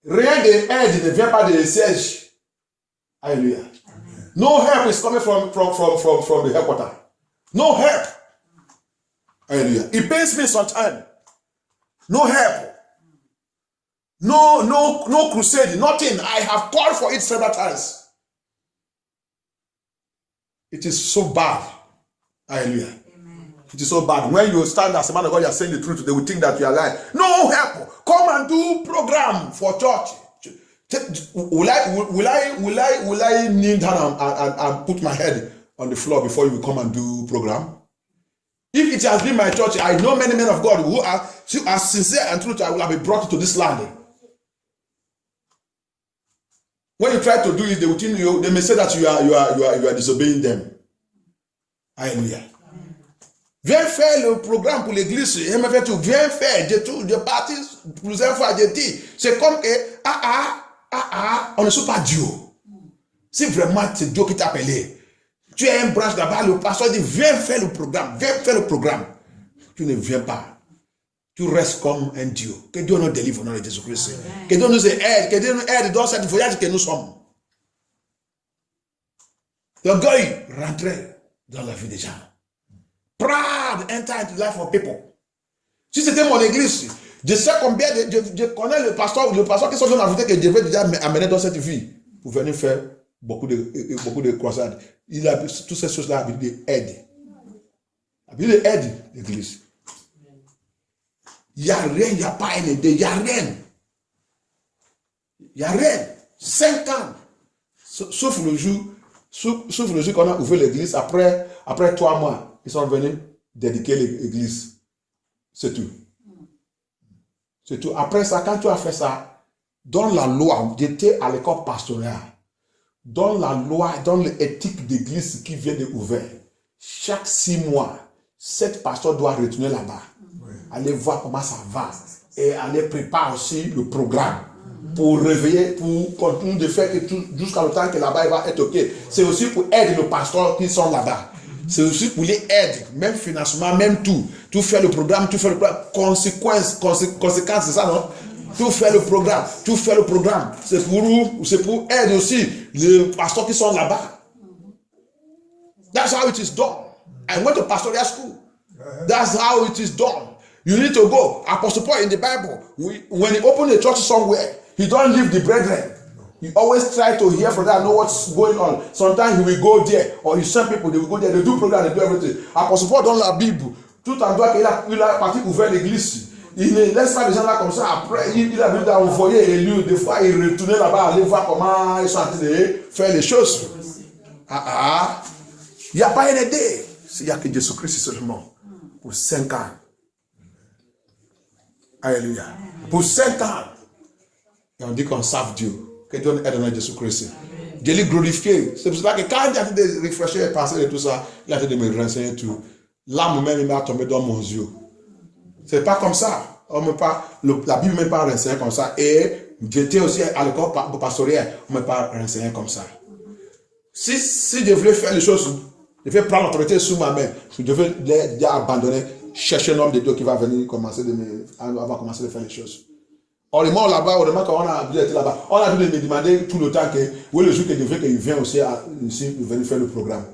Rien d'aide ne vient pas de siège. Alléluia. No help is coming from the headquarters. No help. Hallelujah. It pains me sometimes. No help. No crusade. Nothing. I have called for it several times. It is so bad. Hallelujah. Amen. It is so bad. When you stand as a man of God, you are saying the truth, they will think that you are lying. No help. Come and do program for church. Will I kneel down and put my head on the floor before you come and do program? If it has been my church, I know many men of God who are sincere and true. I will have been brought to this land. When you try to do it, they will tell you. They may say that you are disobeying them. Alléluia. Viens faire le programme pour l'église. Viens faire. J'ai parti plusieurs fois. J'ai dit, c'est comme que on ne sait pas Dieu. Si vraiment c'est Dieu qui t'a appelé, tu es un branche là-bas, le pasteur dit, viens faire le programme. Tu ne viens pas. Tu restes comme un Dieu. Que Dieu nous délivre au nom de Jésus-Christ. Que Dieu nous aide. Que Dieu nous aide dans cette voyage que nous sommes. L'orgueil rentrer dans la vie des gens. Pride enter into the life of people. Si c'était mon église, je sais combien je connais le pasteur qui sont dans la vie que je vais déjà amener dans cette vie pour venir faire beaucoup de croisades. Il a toutes ces choses-là, la Bible aide. La Bible aide l'église. Il n'y a rien, il n'y a pas un aidé, il n'y a rien. Il n'y a rien. 5 ans. Sauf le jour qu'on a ouvert l'église, après 3 mois, ils sont venus dédiquer l'église. C'est tout. C'est tout. Après ça, quand tu as fait ça, dans la loi, j'étais à l'école pastorale, dans la loi, dans l'éthique d'église qui vient d'ouvrir, chaque 6 mois, Cet pasteur doit retourner là-bas, aller voir comment ça va et aller préparer aussi le programme pour réveiller, pour continuer de faire que tout, jusqu'à le temps que là-bas il va être ok. C'est aussi pour aider nos pasteurs qui sont là-bas. C'est aussi pour les aider, même financement, même tout. Tout faire le programme, tout faire le programme. Conséquences, c'est ça, non? Tout faire le programme, tout faire le programme. C'est pour aider aussi les pasteurs qui sont là-bas. That's how it is done. I went to pastoral school. That's how it is done. You need to go. Apostle Paul in the Bible, when he opened a church somewhere, he don't leave the brethren. He always try to hear from them, know what's going on. Sometimes he will go there, or he send people, they will go there, they do program, they do everything. Apostle Paul dans la Bible, tout en doit qu'il a parti ouvert l'église. Il ne laisse pas les gens là comme ça. Après, il a venu envoyer élu. Des fois, il retournait là-bas, aller voir comment ils sont en train de faire les choses. Il n'y a pas une idée. Il n'y a que Jésus-Christ seulement. Pour 5 ans. Alléluia. Pour 5 ans. Et on dit qu'on serve Dieu. Que Dieu aide dans Jésus-Christ. Dieu lui glorifié. C'est pour cela que quand il a été de réfléchir et penser et tout ça, il a été de me renseigner tout. L'âme même, il m'a tombé dans mon yeux. C'est pas comme ça. La Bible ne m'a pas renseigné comme ça. Et j'étais aussi à l'école pastoral, on ne m'a pas renseigné comme ça. Si je voulais faire les choses, je vais prendre l'autorité sous ma main. Je devais les abandonner, chercher un homme de Dieu qui va venir commencer avant commencer à faire les choses. Heureusement là-bas, heureusement quand on a été là-bas, on a dû me demander tout le temps que oui, le jour qu'il devrait qu'il vienne aussi ici venir faire le programme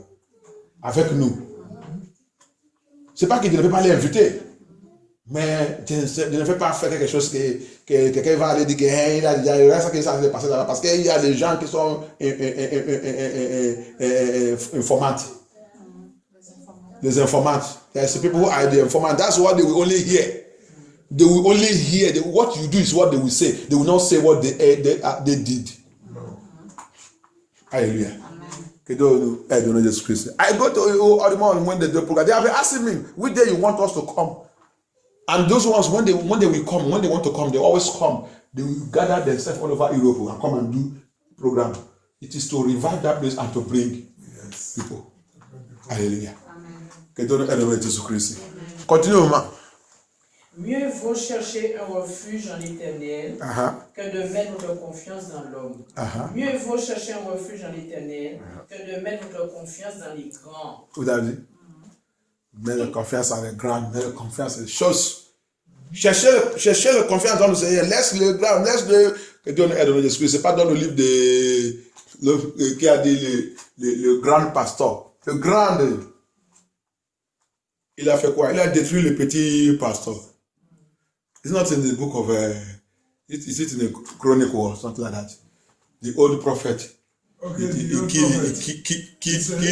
avec nous. C'est pas qu'il ne devait pas les inviter, mais je ne vais pas faire quelque chose que quelqu'un va aller dire que il y a ça qui s'est passé là-bas parce qu'il y a des gens qui sont informantes. Les informantes. There's people who are the informant. That's what they will only hear. They will only hear. What you do is what they will say. They will not say what they did. No. Hallelujah. I go to all the morning when they do program. They have been asking me, which day you want us to come? And those ones, when they will come, when they want to come, they always come. They will gather themselves all over Europe and come and do program. It is to revive that place and to bring people. Hallelujah. Que Dieu nous aide dans Jésus-Christ. Continuez, maman. Mieux vaut chercher un refuge en l'Éternel que de mettre notre confiance dans l'homme. Mieux vaut chercher un refuge en l'Éternel que de mettre notre confiance dans les grands. Vous avez dit? Mettre confiance dans les grands, mettre confiance dans les choses. Cherchez la confiance dans le Seigneur. Laisse le grand, laisse-le. Que Dieu nous aide dans Jésus-Christ. Ce n'est pas dans le livre qui a dit le grand pasteur. Le grand. Il a fait quoi? Il a détruit le petit pasteur. It's not in the book of, is it in the Chronicle or something like that? The old prophet. Okay, he killed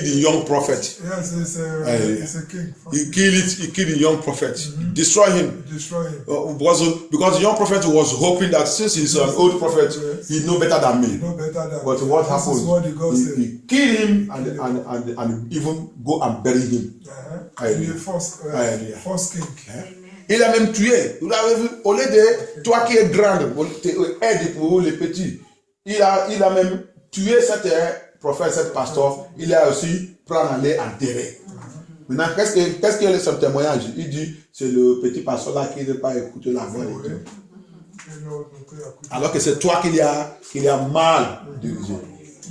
the young prophet. Yes, it's a king. He killed the young prophet. Mm-hmm. Destroy him. Because the young prophet was hoping that since he's an old prophet, he know better than me. But what happened? He killed him and even go and bury him. The first king. Il a même tué. Vous l'avez vu, au lieu de toi qui es grande, aide pour les petits, il a même tué cet prophète, cet pasteur. Il a aussi pris aller enterrer. Maintenant, qu'est-ce qu'il est son témoignage? Il dit, c'est le petit pasteur là qui n'a pas écouté la voix de Dieu. Alors que c'est toi qui a mal dirigé.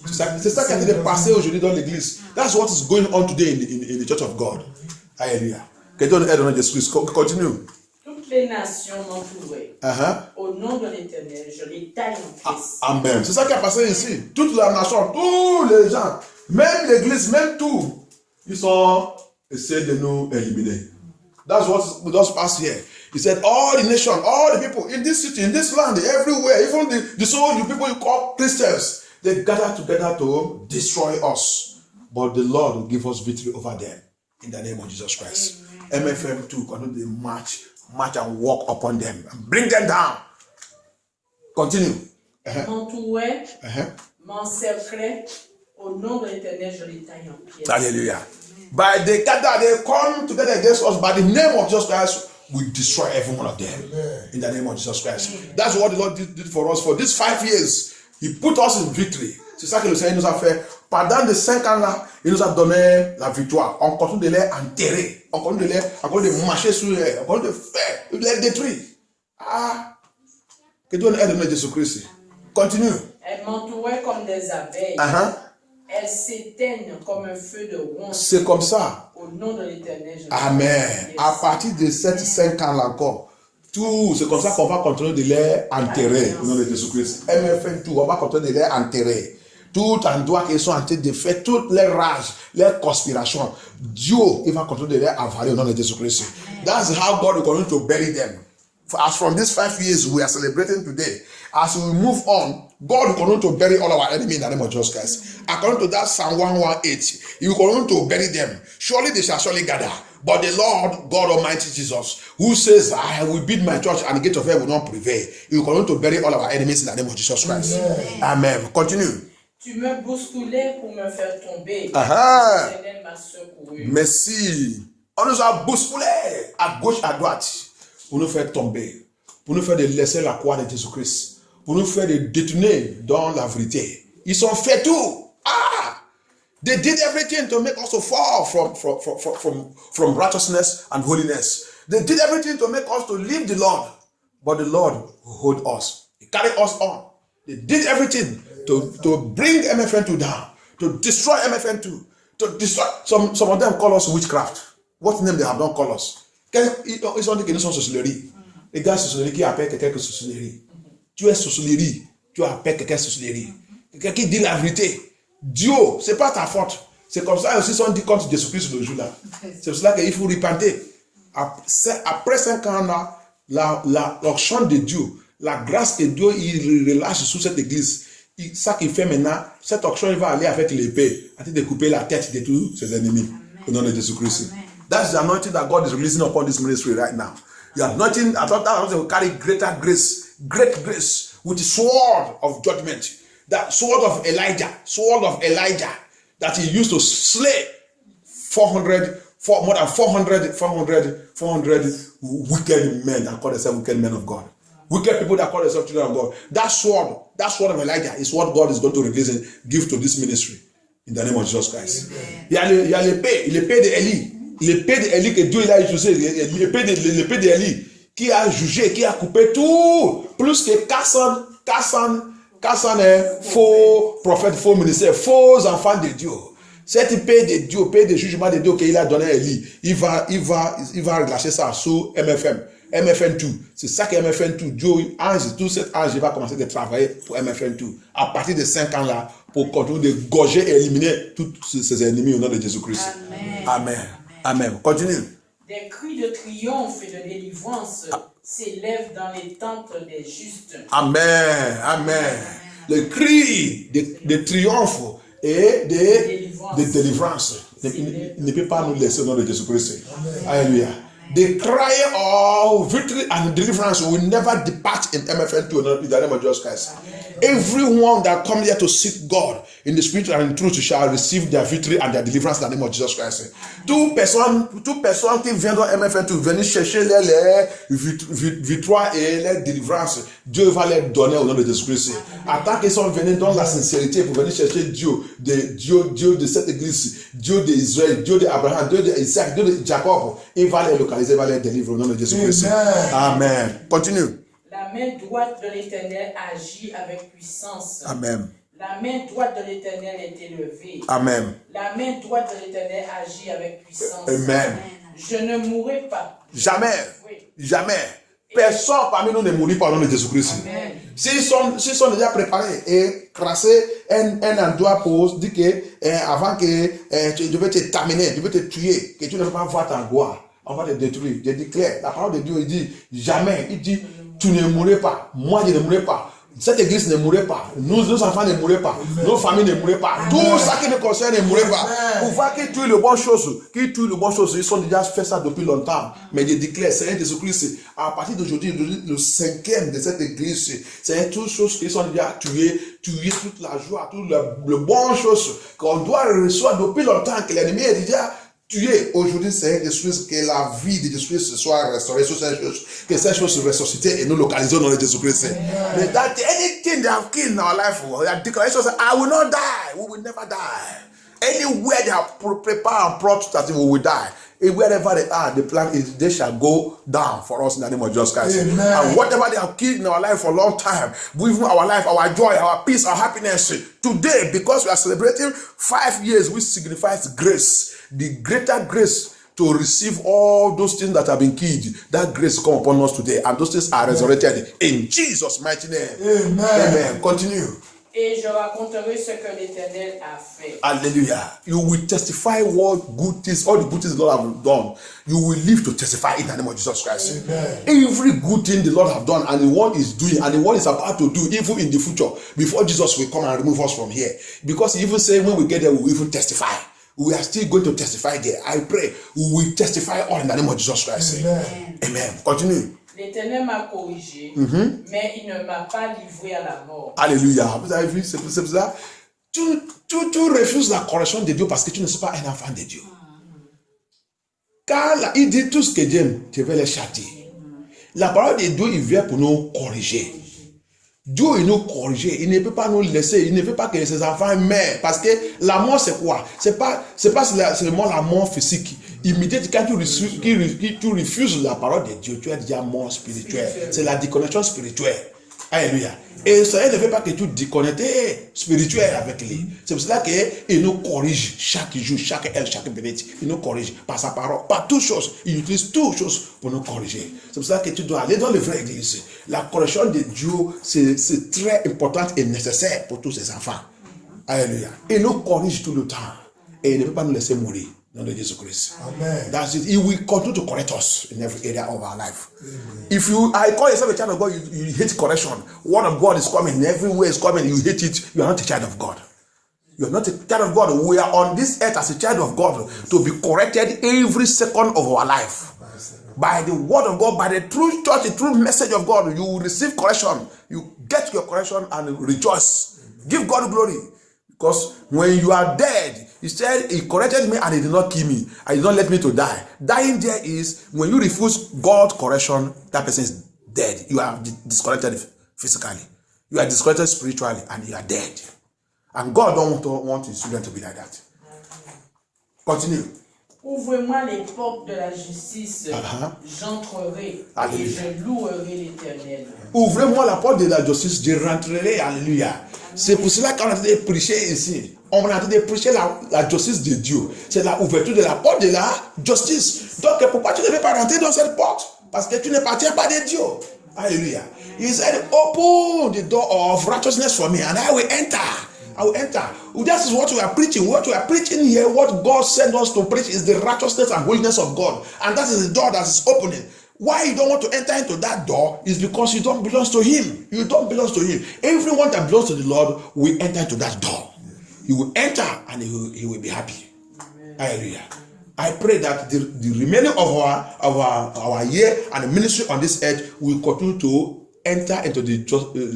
C'est ça qui a été passé aujourd'hui dans l'église. That's what is going on today in the church of God. Hallelujah. Que Dieu nous aide dans Jésus-Christ. Continue. Toutes les nations m'entouraient. Au nom de l'Éternel, je les taille en pièces. Amen. C'est ça qui a passé ici. Toute la nation, tous les gens, même l'église, même tout, ils sont essayés de nous éliminer. That's what just passed here. He said, all the nation, all the people in this city, in this land, everywhere, even the people you call Christians, they gather together to destroy us. But the Lord will give us victory over them. In the name of Jesus Christ. MFM 2 continue to march and walk upon them and bring them down. Continue. M'entourait, m'encerclait, au nom de l'Éternel, je les taille en pièces. Hallelujah. By the gather, they come together against us. By the name of Jesus Christ, we destroy every one of them. In the name of Jesus Christ. That's what the Lord did for us for these 5 years. He put us in victory. C'est ça que le Seigneur nous a fait Pendant les 5 ans là, il nous a donné la victoire. On continue de les enterrer. On continue de marcher sur eux. On continue de faire, de les détruire. Ah, que Dieu nous aide dans Jésus-Christ. Continue. Elles m'entouraient comme des abeilles. Elles s'éteignent comme un feu de ronce. C'est comme ça. Au nom de l'Éternel. Amen. À partir de 5 ans là encore, tout, c'est comme ça qu'on va continuer de les enterrer au nom de Jésus-Christ. MFN tout, on va continuer de les enterrer. Tout endroit qu'ils sont en train de faire, toutes les rages, les conspirations, Dieu, il va continuer de les avaler au nom de Jésus-Christ. That's how God will continue to bury them. As from these 5 years we are celebrating today, as we move on, God will continue to bury all our enemies in the name of Jesus Christ. According to that Psalm 118, He will continue to bury them. Surely they shall surely gather. But the Lord God Almighty Jesus, who says, I will build my church and the gate of hell will not prevail, He will continue to bury all our enemies in the name of Jesus Christ. Amen. Continue. Tu me bousculais pour me faire tomber. L'Éternel m'a secouru. Merci. On nous a bousculé à gauche, à droite, pour nous faire tomber, pour nous faire de laisser la croix de Jésus-Christ, pour nous faire de détourner dans la vérité. Ils ont fait tout. They did everything to make us to fall from righteousness and holiness. They did everything to make us to leave the Lord. But the Lord hold us. He carried us on. They did everything to bring MFN2 down, to destroy MFN2, to destroy. Some of them call us witchcraft. What name they have not called us? Ils sont dit que nous sommes sorcellerie. Les gars, sorcellerie qui appelle quelqu'un que sorcellerie. Tu es sorcellerie. Tu appelles quelqu'un sorcellerie. Quelqu'un qui dit la vérité. Dieu, c'est pas ta faute. C'est comme ça aussi sont dit contre Jésus-Christ le jour-là. C'est pour cela qu'il faut repenter. Après 5 ans là, l'action de Dieu, la grâce que Dieu il relâche sur cette église, ça qu'il fait maintenant, cette action il va aller avec l'épée, à de couper la tête de tous ses ennemis. Au nom de Jésus-Christ. That's the anointing that God is releasing upon this ministry right now. The anointing, I thought that will carry greater grace, great grace, with the sword of judgment. That sword of Elijah, that he used to slay 400 wicked men that call themselves wicked men of God. Wicked people that call themselves children of God. That sword of Elijah is what God is going to release and give to this ministry. In the name of Jesus Christ. Il y a l'épée d'Élie. L'épée d'Élie que Dieu a utilisé. L'épée d'Élie qui a jugé, qui a coupé tout. Plus que 400 faux prophètes, faux ministères, faux enfants de Dieu. Cette épée de Dieu, épée de jugement de Dieu qu'il a donné à Élie, il va relâcher ça sur MFN2. C'est ça que MFN2, Dieu, ange, tout cet ange, il va commencer à travailler pour MFN2. À partir de 5 ans là, pour continuer de gorger et éliminer tous ses ennemis au nom de Jésus-Christ. Amen. Continue. Des cris de triomphe et de délivrance s'élèvent dans les tentes des justes. Amen. Le cri de triomphe et de délivrance ne peut pas nous laisser au nom de Jésus-Christ. Alléluia. The cry of victory and deliverance will never depart in MFN2 in the name of Jesus Christ. Everyone that comes here to seek God in the spirit and in truth shall receive their victory and their deliverance in the name of Jesus Christ. Toute personne qui vient dans MFN2 venir chercher les victoires et les délivrances, Dieu va les donner au nom de Jésus-Christ. En tant qu'ils sont venus dans la sincérité pour venir chercher Dieu de cette église, Dieu d'Israël, Dieu d'Abraham, Dieu d'Isaac, Dieu de Jacob, il va les localiser, il va les délivrer au nom de Jésus-Christ. Amen. Continue. La main droite de l'Éternel agit avec puissance. Amen. La main droite de l'Éternel est élevée. Amen. La main droite de l'Éternel agit avec puissance. Amen. Je ne mourrai pas. Jamais. Personne parmi nous ne mourra pas au nom de Jésus-Christ. S'ils sont déjà préparés et crassés un endroit pour dire que avant que tu devais te terminer, tu devais te tuer, que tu ne vas pas voir ta gloire, on va te détruire. Je déclare, la parole de Dieu, il dit jamais, il dit tu ne mourrais pas, moi je ne mourrai pas. Cette église ne mourrait pas. Nos enfants ne mourraient pas. Nos familles ne mourraient pas. Tout ça qui nous concerne ne mourrait pas. Pour voir qu'ils tuent les bonnes choses. Ils sont déjà fait ça depuis longtemps. Mais je déclare, Seigneur Jésus-Christ, à partir d'aujourd'hui, le 5e de cette église, c'est toutes choses qui sont déjà tuées toute la joie, toutes les bonnes choses qu'on doit recevoir depuis longtemps, que l'ennemi est déjà tuer aujourd'hui, c'est des choses que la vie de Jésus-Christ se soit restaurée sur ces choses, que ces choses se ressuscitent et nous localisons dans le Jésus-Christ. But that anything they have killed in our life, their declaration says, I will not die, we will never die. Anywhere they have prepared and brought that we will die, wherever they are, the plan is they shall go down for us in the name of Jesus Christ. Amen. And whatever they have killed in our life for a long time, even our life, our joy, our peace, our happiness, today, because we are celebrating 5 years, which signifies grace, the greater grace to receive all those things that have been killed, that grace come upon us today, and those things are resurrected in Jesus' mighty name. Amen. Amen. Continue. Et je raconterai ce que l'Éternel a fait. Hallelujah. You will testify what good things, all the good things the Lord have done. You will live to testify in the name of Jesus Christ. Amen. Every good thing the Lord have done and the one is doing and the one is about to do, even in the future, before Jesus will come and remove us from here. Because he even said when we get there, we will even testify. We are still going to testify there. I pray we will testify all in the name of Jesus Christ. Amen. Amen. Continue. L'Éternel m'a corrigé, mais il ne m'a pas livré à la mort. Alléluia. Vous avez vu, c'est pour ça. Tu refuses la correction de Dieu parce que tu ne sais pas un enfant de Dieu. Car là, il dit tout ce que Dieu aime, tu vas les châtier. La parole de Dieu, il vient pour nous corriger. Dieu, il nous corrige. Il ne peut pas nous laisser. Il ne veut pas que ses enfants meurent. Parce que la mort, c'est quoi? C'est pas seulement la mort physique. Immédiatement, quand tu refuses la parole de Dieu, tu es déjà mort spirituel. C'est la déconnexion spirituelle. Alléluia. Et ça ne veut pas que tu déconnectes spirituel avec lui. C'est pour cela qu'il nous corrige chaque jour, chaque heure, chaque minute. Il nous corrige par sa parole, par toutes choses. Il utilise toutes choses pour nous corriger. C'est pour cela que tu dois aller dans les vraies églises. La correction de Dieu, c'est très important et nécessaire pour tous ses enfants. Alléluia. Il nous corrige tout le temps. Et il ne peut pas nous laisser mourir. Dans le Jésus-Christ. Amen. That's it. He will continue to correct us in every area of our life. Amen. If I call yourself a child of God, you hate correction. Word of God is coming, everywhere is coming, you hate it, you are not a child of God. You are not a child of God. We are on this earth as a child of God to be corrected every second of our life. By the word of God, by the true church, the true message of God, you will receive correction. You get your correction and rejoice. Give God glory. Because when you are dead, he said, he corrected me and he did not kill me. And he did not let me to die. Dying there is, when you refuse God's correction, that person is dead. You are disconnected physically. You are disconnected spiritually and you are dead. And God don't want his children to be like that. Continue. Ouvre-moi les portes de la justice, j'entrerai et je louerai l'Éternel. Ouvrez-moi la porte de la justice, je rentrerai. Alléluia. C'est pour cela qu'on a été prêcher ici. On a été prêcher la justice de Dieu. C'est la ouverture de la porte de la justice. Donc pourquoi tu ne veux pas rentrer dans cette porte? Parce que tu n'appartiens pas de Dieu. Alléluia. He said, open the door of righteousness for me and I will enter. I will enter. That is what we are preaching. What we are preaching here, what God sent us to preach is the righteousness and holiness of God. And that is the door that is opening. Why you don't want to enter into that door is because you don't belong to him. You don't belong to him. Everyone that belongs to the Lord will enter into that door. He will enter and he will be happy. Hallelujah. I pray that the remaining of our year and the ministry on this earth will continue to enter into the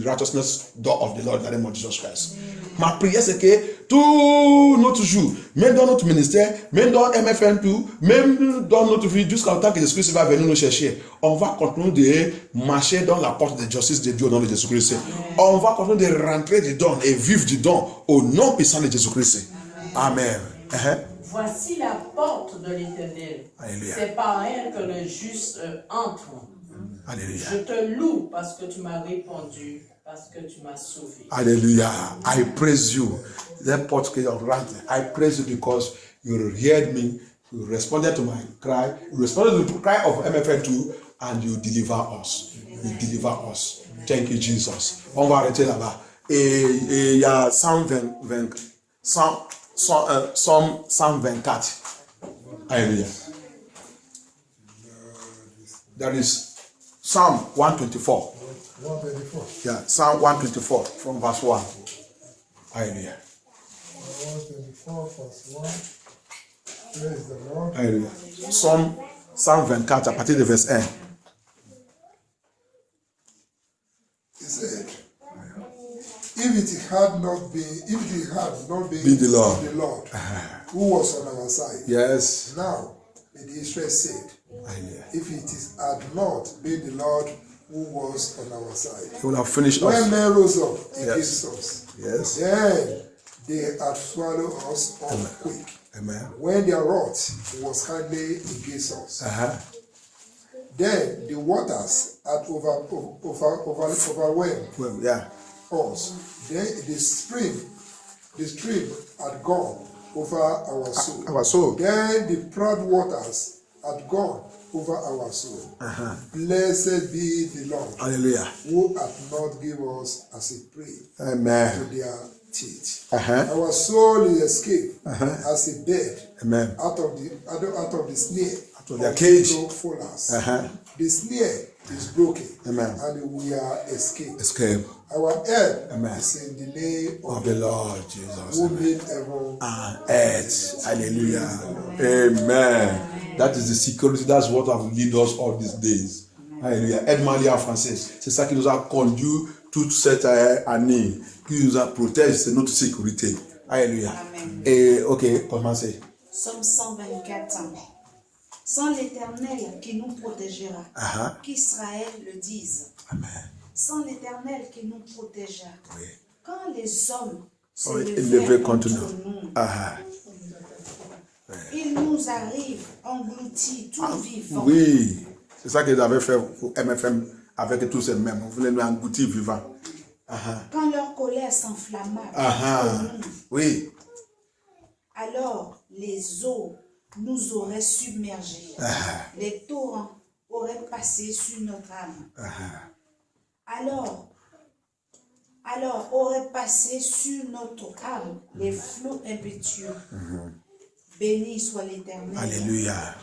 righteousness door of the Lord in the name of Jesus Christ. Ma prière c'est que tout notre jour, même dans notre ministère, même dans MFN2, même dans notre vie, jusqu'à temps que Jésus-Christ va venir nous chercher, on va continuer de marcher dans la porte de justice de Dieu au nom de Jésus-Christ. On va continuer de rentrer dedans et vivre dedans au nom puissant de Jésus-Christ. Amen. Voici la porte de l'Éternel. C'est par elle que le juste entre. Alléluia. Je te loue parce que tu m'as répondu, parce que tu m'as sauvé. Hallelujah. I praise you. That porte que I praise you because you heard me, you responded to my cry, you responded to the cry of MFN2 and you deliver us. You deliver us. Thank you, Jesus. On va arrêter là-bas. Et il y a 124. Hallelujah. There is Psalm 124. 124. Yeah, Psalm 124 from verse 1. Hallelujah. 124 verse 1. Praise the Lord. Hallelujah. Psalm 124 à partir de verse 1. He said, if it had not been Be the Lord. who was on our side. Yes. Now, the Israel said, Hallelujah. if it had not been the Lord who was on our side, He will have finished when us. men rose up against us, Yes. then they had swallowed us up quick. Amen. When their wrath was hardly against us, then the waters had overwhelmed Well, yeah. us. Then the stream had gone over our soul. Our soul. Then the proud waters had gone over our soul. Blessed be the Lord, Hallelujah. who hath not given us as a prey to Amen. their teeth. Uh-huh. Our soul is escaped as a bird Amen. out of the snare of their cage. Followers. Uh-huh. The snare is broken, Amen. and we are escaped. Escape Our help Amen. is in the name of the Lord Jesus. who made heaven. And earth. Hallelujah. Amen. That is the security. That's what have lead us all these days. Hallelujah. Aide-moi à lire en français. C'est ça qui nous a conduit toute cette année, qui nous a protégé, c'est notre sécurité. Alléluia. Et ok, commencez. Somme 124. Sans l'Éternel qui nous protégera, qu'Israël le dise. Amen. Sans l'Éternel qui nous protégera, Oui. quand les hommes se Élevé contre nous, nous. il nous arrive engloutis tout vivant. Oui, c'est ça qu'ils avaient fait au MFM avec tous ces mêmes. On voulait nous engloutir vivants. Quand leur colère s'enflamma contre nous, oui. alors les eaux nous auraient submergés. Les torrents auraient passé sur notre âme. Alors auraient passé sur notre âme les flots impétueux. Béni soit l'Éternel. Alléluia.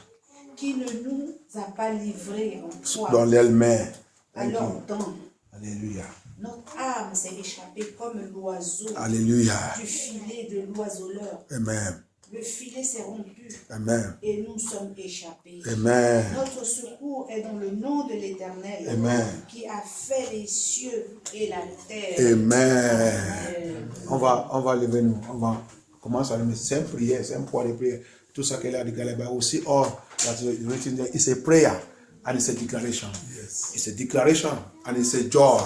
Qui ne nous a pas livrés en foi. Dans les mains. À leur temps. Alléluia. Notre âme s'est échappée comme l'oiseau. Alléluia. Du filet de l'oiseleur. Amen. Le filet s'est rompu. Amen. Et nous sommes échappés. Amen. Notre secours est dans le nom de l'Éternel. Amen. Qui a fait les cieux et la terre. Amen. On va lever nous. On va commencer à lever. C'est une prière, c'est un point de prière. Tout ça qu'elle a dit, but aussi all that is written there is a prayer and it's a declaration. Yes. It's a declaration and it's a joy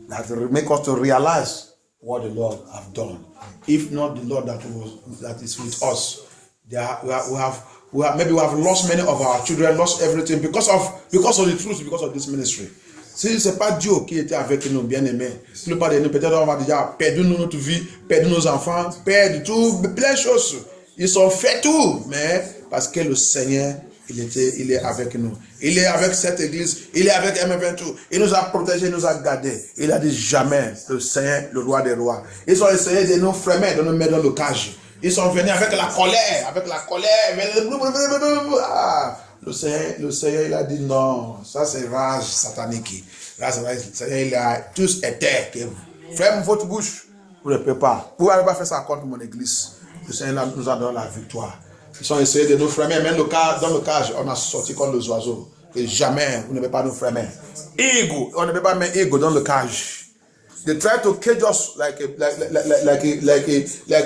that make us to realize what the Lord have done. If not the Lord that is with us, we have lost many of our children, lost everything because of the truth, because of this ministry. Si c'est pas Dieu qui était avec nous, bien aimés, si le pas de nous, peut-être on va déjà perdre notre vie, perdre nos enfants, perdre tout, plein de choses. Ils ont fait tout, mais parce que le Seigneur, il est avec nous. Il est avec cette église, il est avec M22. Il nous a protégés, il nous a gardés. Il a dit jamais, le Seigneur, le roi des rois. Ils ont essayé de nous freiner, de nous mettre dans le cage. Ils sont venus avec la colère. Le Seigneur, il a dit non, ça c'est rage satanique. Là, le Seigneur, il a tous été. Ferme votre bouche. Vous ne pouvez pas. Vous n'avez pas fait ça contre mon église. Le Seigneur nous a donné la victoire. Ils ont essayé de nous freiner, même dans le cage, on a sorti comme les oiseaux. Et jamais, vous ne pouvez pas nous freiner. Ego, on ne peut pas mettre ego dans le cage. They try to cage us like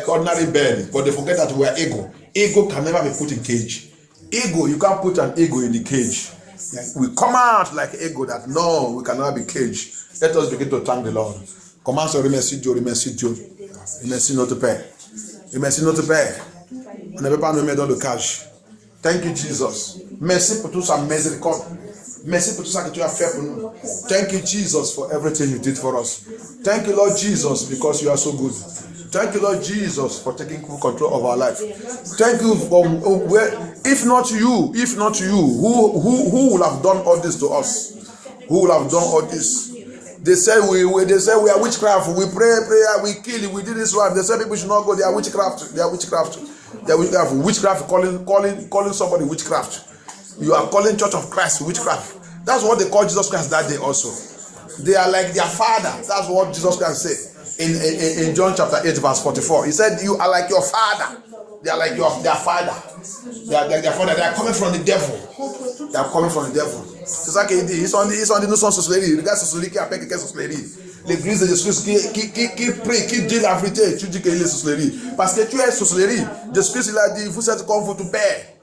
ordinary bird, but they forget that we are ego. Ego can never be put in cage. Ego, you can't put an ego in the cage. Like, we come out like ego that no, we cannot be caged. Let us begin to thank the Lord. Commence à remercier Dieu, remercier Dieu. Remercie notre Père. Remercie notre Père. On ne peut pas nous mettre dans le cage. Thank you, Jesus. Merci pour toute sa miséricorde. Merci pour tout ça que tu as fait pour nous. Thank you, Jesus, for everything you did for us. Thank you, Lord Jesus, because you are so good. Thank you, Lord Jesus, for taking full control of our life. Thank you for if not you, who will have done all this to us? Who will have done all this? They say we are witchcraft. We pray, we kill, we did this one. They say people should not go. They are witchcraft. They are witchcraft. They are witchcraft. Witchcraft calling somebody witchcraft. You are calling Church of Christ witchcraft. That's what they call Jesus Christ that day also. They are like their father. That's what Jesus Christ said in John chapter 8 verse 44. He said, you are like your father. They are like their father. They are coming from the devil. They are coming from the devil. C'est ça qu'il dit. Ils sont dit, nous sommes sorcellerie. Regarde sorcellerie qui appelle quelqu'un sorcellerie. L'église de Jésus-Christ qui prie, qui dit la vérité, tu dis qu'il est sorcellerie. Parce que tu es sorcellerie. Jésus-Christ, il a dit, vous êtes comme votre père.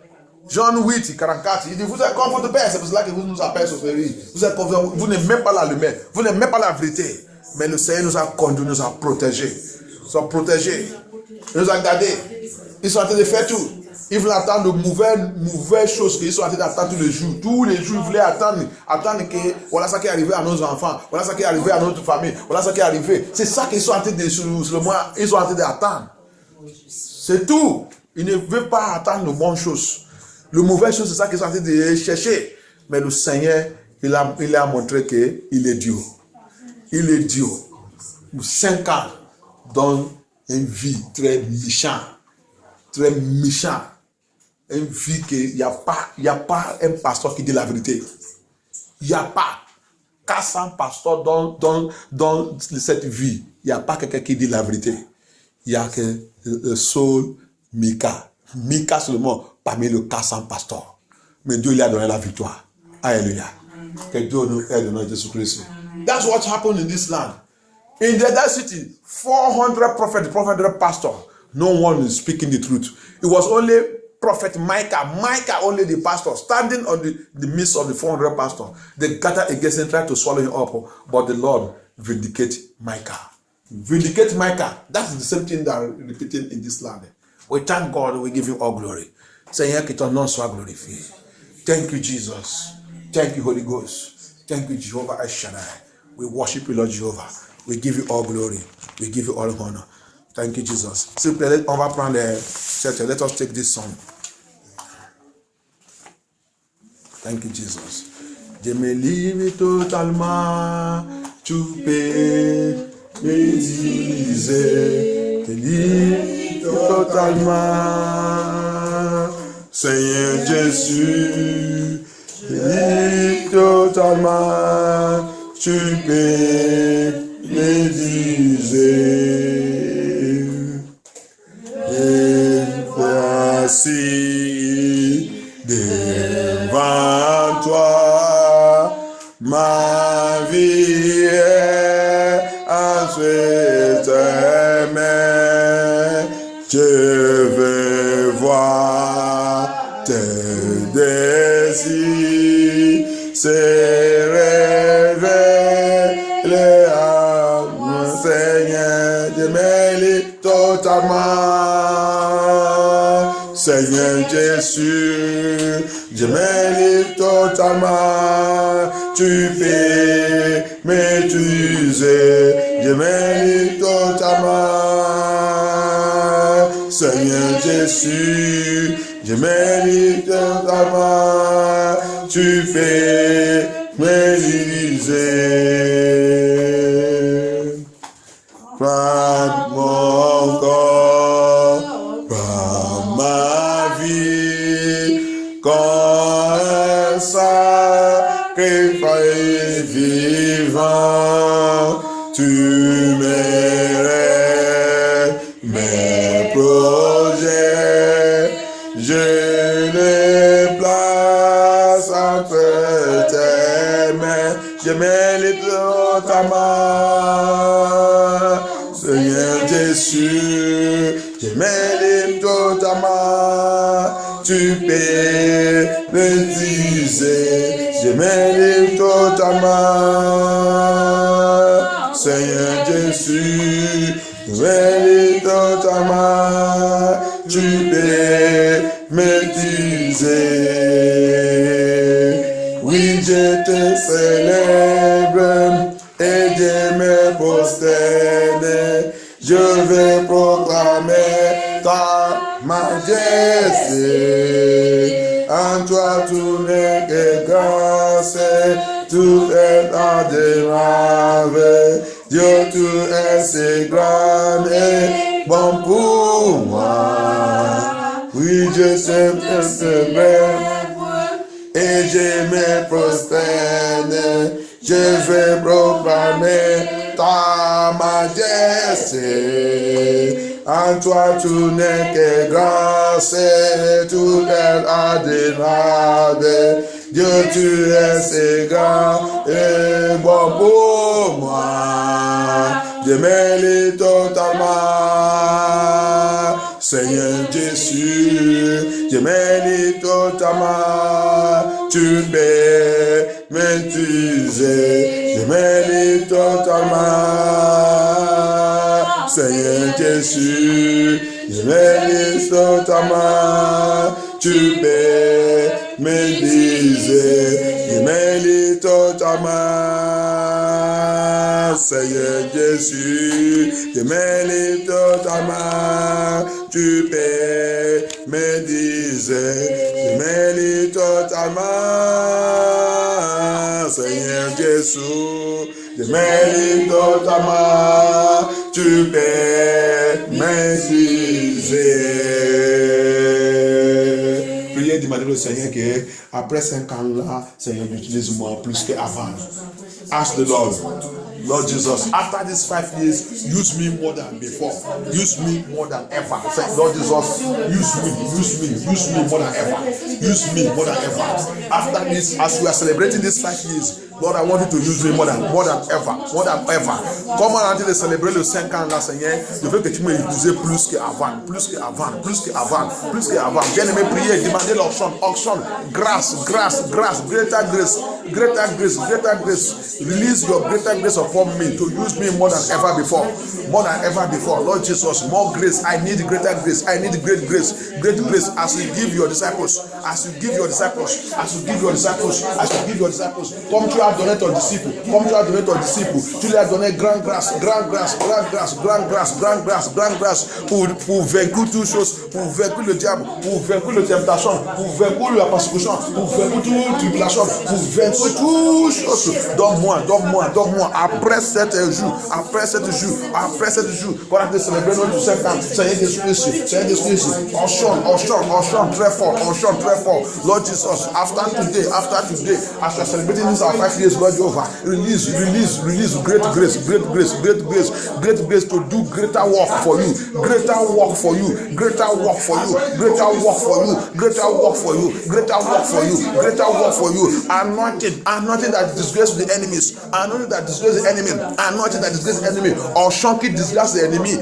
Jean 8, 44, il dit, vous êtes comme votre père. C'est pour cela que vous nous appelez sorcellerie. Vous n'êtes même pas la lumière. Vous n'êtes même pas la vérité. Mais le Seigneur nous a conduits, nous a protégés. Nous sommes protégés. Il nous a gardés. Ils sont en train de faire tout. Ils voulaient attendre de mauvaises choses qu'ils sont en train d'attendre tous les jours. Tous les jours, ils voulaient attendre que voilà ça qui est arrivé à nos enfants, voilà ça qui est arrivé à notre famille, voilà ça qui est arrivé. C'est ça qu'ils sont en train de, ils sont en train d'attendre. C'est tout. Ils ne veulent pas attendre de bonnes choses. Les mauvaises choses, c'est ça qu'ils sont en train de chercher. Mais le Seigneur, il a montré qu'il est Dieu. Il est Dieu. 5 ans dans une vie très méchante. Très méchant. Une vie qu'il n'y a pas un pasteur qui dit la vérité. Il n'y a pas 400 pasteurs dans cette vie. Il n'y a pas quelqu'un qui dit la vérité. Il n'y a que le seul Mika. Mika seulement parmi les 400 pasteurs. Mais Dieu lui a donné la victoire. Alléluia. Que Dieu nous aide dans Jésus-Christ. That's what happened in this land. In that city, 400 prophets, 400 pastors. No one is speaking the truth. It was only prophet Micah only the pastor, standing on the midst of the 400 pastors. They gathered against him, tried to swallow him up, but the Lord vindicated Micah. Vindicate Micah. That's the same thing that we're repeating in this land. We thank God, we give him all glory. Seigneur, que ton nom soit glorifié. Thank you, Jesus. Thank you, Holy Ghost. Thank you, Jehovah Shaddai. We worship you, Lord Jehovah. We give you all glory. We give you all honor. Thank you, Jesus. S'il vous plaît, on va prendre let us take this song. Thank you, Jesus. Je me livre totalement, tu peux m'utiliser. Je me livre totalement, Seigneur Jésus. Je me livre totalement, tu peux m'utiliser. Assis devant toi, ma vie est entre tes mains. Je veux voir tes désirs se révéler à mon Seigneur. Je me livre totalement. Seigneur Jésus, je me livre totalement, tu peux m'utiliser, je me livre totalement. Seigneur Jésus, je me livre totalement, tu peux m'utiliser. Prends mon corps, prends ma vie, comme un sacrifice vivant, tu m'aides, mes projets, je les place entre tes mains, je me livre totalement. Seigneur Jésus, je me livre totalement, tu peux m'utiliser, je me livre totalement. Seigneur Jésus, je me livre totalement, tu peux m'utiliser. Oui, je te célèbre et je me prosterne, je vais proclamer ta majesté. En toi tout n'est que grâce, tout est admirable. Dieu, tu es si grand et bon pour moi. Oui, je sais te célèbre et je me prosterne. Je vais proclamer ta majesté. En toi tout n'est que grâce et tout est admirable. Dieu, tu es si grand et bon pour moi. Je mérite totalement. Seigneur Jésus, je mérite totalement. Tu peux m'utiliser, je mérite totalement. Seigneur Jésus, je mérite totalement. Tu peux m'utiliser, je mérite totalement. Seigneur Jésus, je mérite totalement. Tu peux m'utiliser, je mérite totalement. Seigneur Jésus, je mérite totalement. Tu peux m'utiliser. Priez, demandez au Seigneur que après 5 ans là, Seigneur, utilise-moi plus qu'avant. Ask the Lord. Lord Jesus, after these 5 years, use me more than before. Use me more than ever. Say, Lord Jesus, use me more than ever. Use me more than ever. After this, as we are celebrating these 5 years, Lord, I want you to use me more than ever. Comment on dit célébrer le 5 ans là, Seigneur? Je veux que tu m'utilises plus qu'avant. Bien aimé, priez, demandez l'onction, grâce, greater grace. Release your greater grace upon me to use me more than ever before. Lord Jesus, more grace. I need greater grace. I need great grace. As you give your disciples. Comme tu as donné ton disciple. Tu lui as donné grande grâce pour vaincre toutes choses, pour vaincre le diable, pour vaincre la tentation, pour vaincre la persécution, pour vaincre toute tribulation, pour vaincre toutes choses. Donne-moi. Après 7 jours, qu'on a célébré notre 5 ans, Seigneur Jésus-Christ, on chante très fort. Lord Jesus, after today, as we are celebrating this our 5 years, Lord Jehovah, release great grace to do greater work for you. Anointing that disgrace the enemies. Anointing that disgrace the enemy. Onction qui disgrace l'ennemi.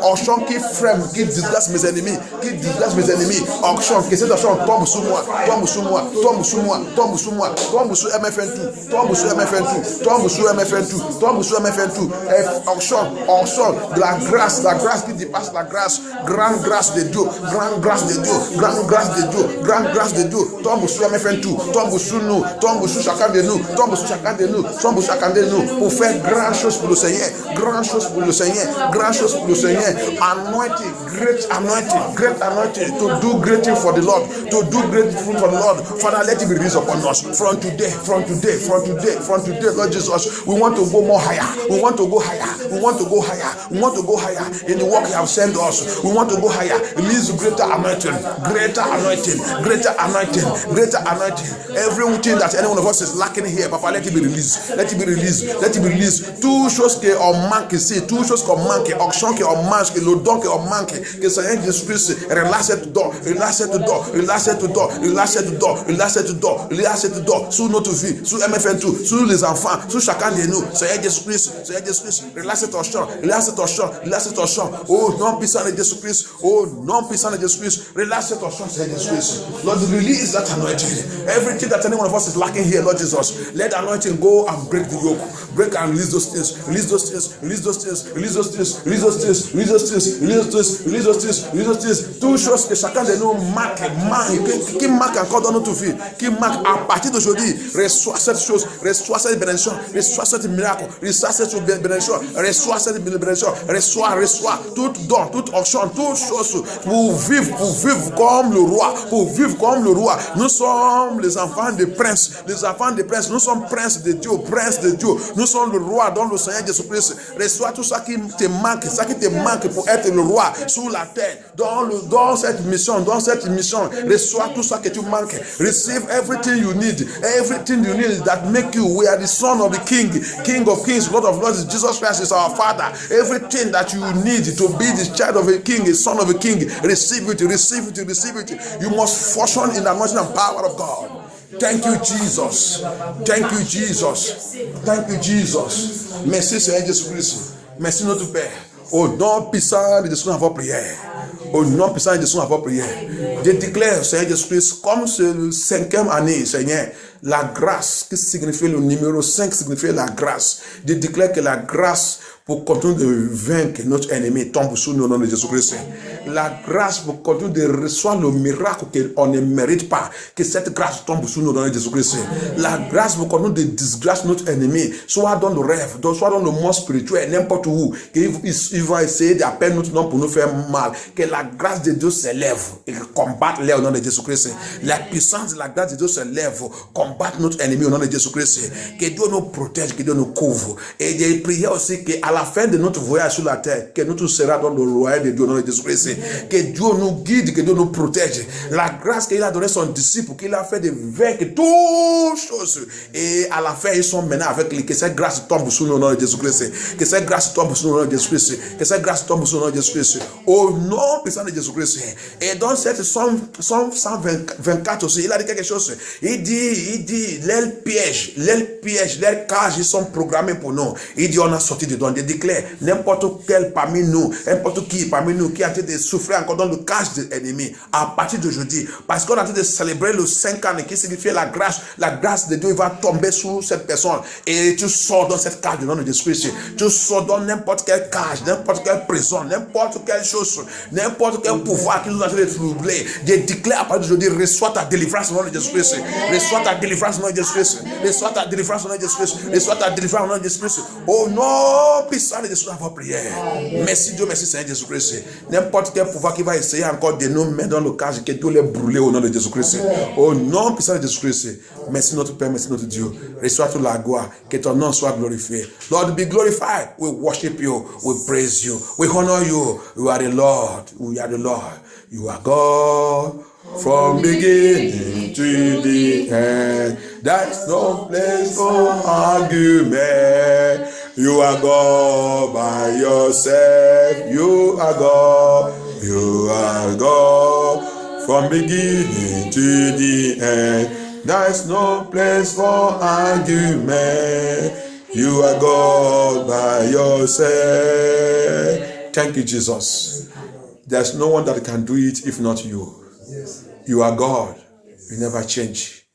Onction qui frème, qui disgrace mes ennemis. Onction, que cette onction tombe sur moi. Tombe sur MFN2. Onction de la grâce qui dépasse la grâce. Grande grâce de Dieu. Tombe sur MFN2. Tombe sur nous. Tombe sur chacun de nous. Pour faire grand chose pour le Seigneur. Great anointing to do great thing for the Lord. Father, let it be released upon us from today, Lord Jesus. We want to go more higher. We want to go higher in the work you have sent us. We want to go higher. Release greater anointing. Everything that any one of us is lacking here, Papa, let it be released. Tout chose qu'on manque ici, tout chose qu'on manque, onction qu'on manque, le don qu'on manque, que Seigneur Jésus-Christ relâche cette don sur notre vie, sur MFN2, sur les enfants, sur chacun de nous. Seigneur Jésus-Christ, relâche cette onction. Oh non puissant de Jésus-Christ, relâche cette onction, Seigneur Jésus-Christ. Lord, release that anointing. Everything that any one of us is lacking here, Lord Jesus, let the anointing go and break the yoke. Break and release those things. Toutes choses que chacun de nous qui manque encore dans notre vie, qui manque à partir d'aujourd'hui, reçois cette chose, reçois cette bénédiction, reçois cette miracle, reçois toute don, toute onction, toutes choses pour vivre comme le roi, pour vivre comme le roi. Nous sommes les enfants des princes, nous sommes princes de Dieu, nous sommes le roi dans le Seigneur Jésus-Christ. Reçois tout ça qui te manque pour être le roi sur la terre, dans cette mission, reçois tout ça que tu manques. Receive everything you need that make you. We are the son of the King of kings, Lord of lords. Jesus Christ is our Father. Everything that you need to be the child of a king, a son of a king, receive it. You must function in the anointing and power of God. Thank you, Jesus. Merci, Seigneur Jésus-Christ. Merci, notre Père. Au nom puissant de Jésus, nous avons prière. Je déclare, Seigneur Jésus-Christ, comme c'est le 5e année, Seigneur, la grâce qui signifie le numéro 5, signifie la grâce. Je déclare que la grâce pour continuer de vaincre notre ennemi tombe sur nous au nom de Jésus-Christ. La grâce pour continuer de recevoir le miracle qu'on ne mérite pas, que cette grâce tombe sur nous au nom de Jésus-Christ. La grâce pour continuer de disgrâcer notre ennemi, soit dans le rêve, soit dans le monde spirituel, n'importe où, qu'ils vont essayer d'appeler notre nom pour nous faire mal. Que la grâce de Dieu s'élève et combatte les au nom de Jésus-Christ. La puissance de la grâce de Dieu s'élève, combattre notre ennemi au nom de Jésus-Christ. Que Dieu nous protège, que Dieu nous couvre. Et j'ai prié aussi qu'à la fin de notre voyage sur la terre, que nous tous serons dans le royaume de Dieu au nom de Jésus-Christ. Que Dieu nous guide, que Dieu nous protège. La grâce qu'il a donnée à son disciple, qu'il a fait de vaincre toutes choses. Et à la fin, ils sont maintenant avec lui. Que cette grâce tombe sur nous au nom de Jésus-Christ. Que cette grâce tombe sur nous au nom de Jésus-Christ. Que cette grâce tombe sur nous au nom de Jésus-Christ. Au nom puissant de Jésus-Christ. Et dans cette Somme 124 aussi, il a dit quelque chose. Il dit, les pièges, les cages, ils sont programmés pour nous. Il dit, on a sorti dedans. Il déclare, n'importe quel parmi nous, n'importe qui parmi nous qui a été de souffrir encore dans le cage de l'ennemi, à partir d'aujourd'hui, parce qu'on a été de célébrer le 5 ans qui signifie la grâce de Dieu va tomber sur cette personne. Et tu sors dans cette cage de nom de Jésus-Christ. Tu sors dans n'importe quelle cage, n'importe quelle prison, n'importe quelle chose, n'importe quel pouvoir qui nous a fait troubler. Je déclare à partir d'aujourd'hui, reçois ta délivrance au nom de Jésus-Christ. Reçois ta délivrance au nom de Jésus-Christ. Reçois ta délivrance au nom de Jésus-Christ. Reçois ta délivrance au nom de Jésus-Christ. Au nom puissant de Jésus, nous avons prière. Merci Dieu, merci Seigneur Jésus-Christ. N'importe quel pouvoir qui va essayer encore de nous mettre dans le cage, que Dieu les brûler au nom de Jésus-Christ. Au nom puissant de Jésus-Christ. Merci notre Père, merci notre Dieu. Reçois toute la gloire, que ton nom soit glorifié. Lord, be glorified. We worship you, we praise you, we honor you. You are the Lord, we are the Lord. You are God from beginning to the end. There's no place for argument. You are God by yourself. You are God. You are God from beginning to the end. There's no place for argument. You are God by yourself. Thank you, Jesus. There's no one that can do it if not you. Yes. You are God. You never change.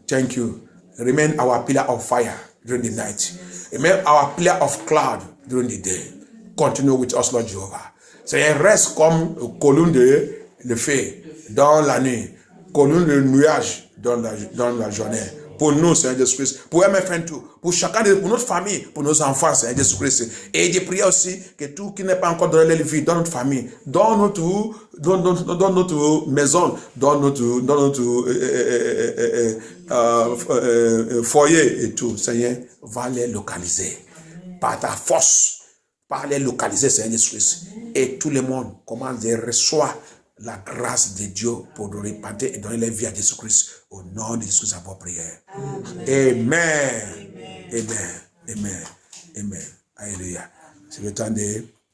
Thank you. Remain our pillar of fire during the night. Remain our pillar of cloud during the day. Continue with us, Lord Jehovah. C'est un reste comme colonne de feu dans la nuit, colonne de nuage dans la journée. Pour nous, Seigneur Jésus-Christ, pour MFN tout, pour chacun de pour notre famille, pour nos enfants, Seigneur Jésus-Christ. Et je prie aussi que tout qui n'est pas encore donné la vie dans notre famille, dans notre maison, dans notre foyer et tout, Seigneur, va les localiser par ta force, par les localiser, Seigneur Jésus-Christ. Et tout le monde commence à recevoir la grâce de Dieu pour nous repentir et donner la vie à Jésus-Christ. Au nom de Jésus-Christ, à vos prières. Amen. Amen. Amen. Amen. Alléluia. C'est le temps de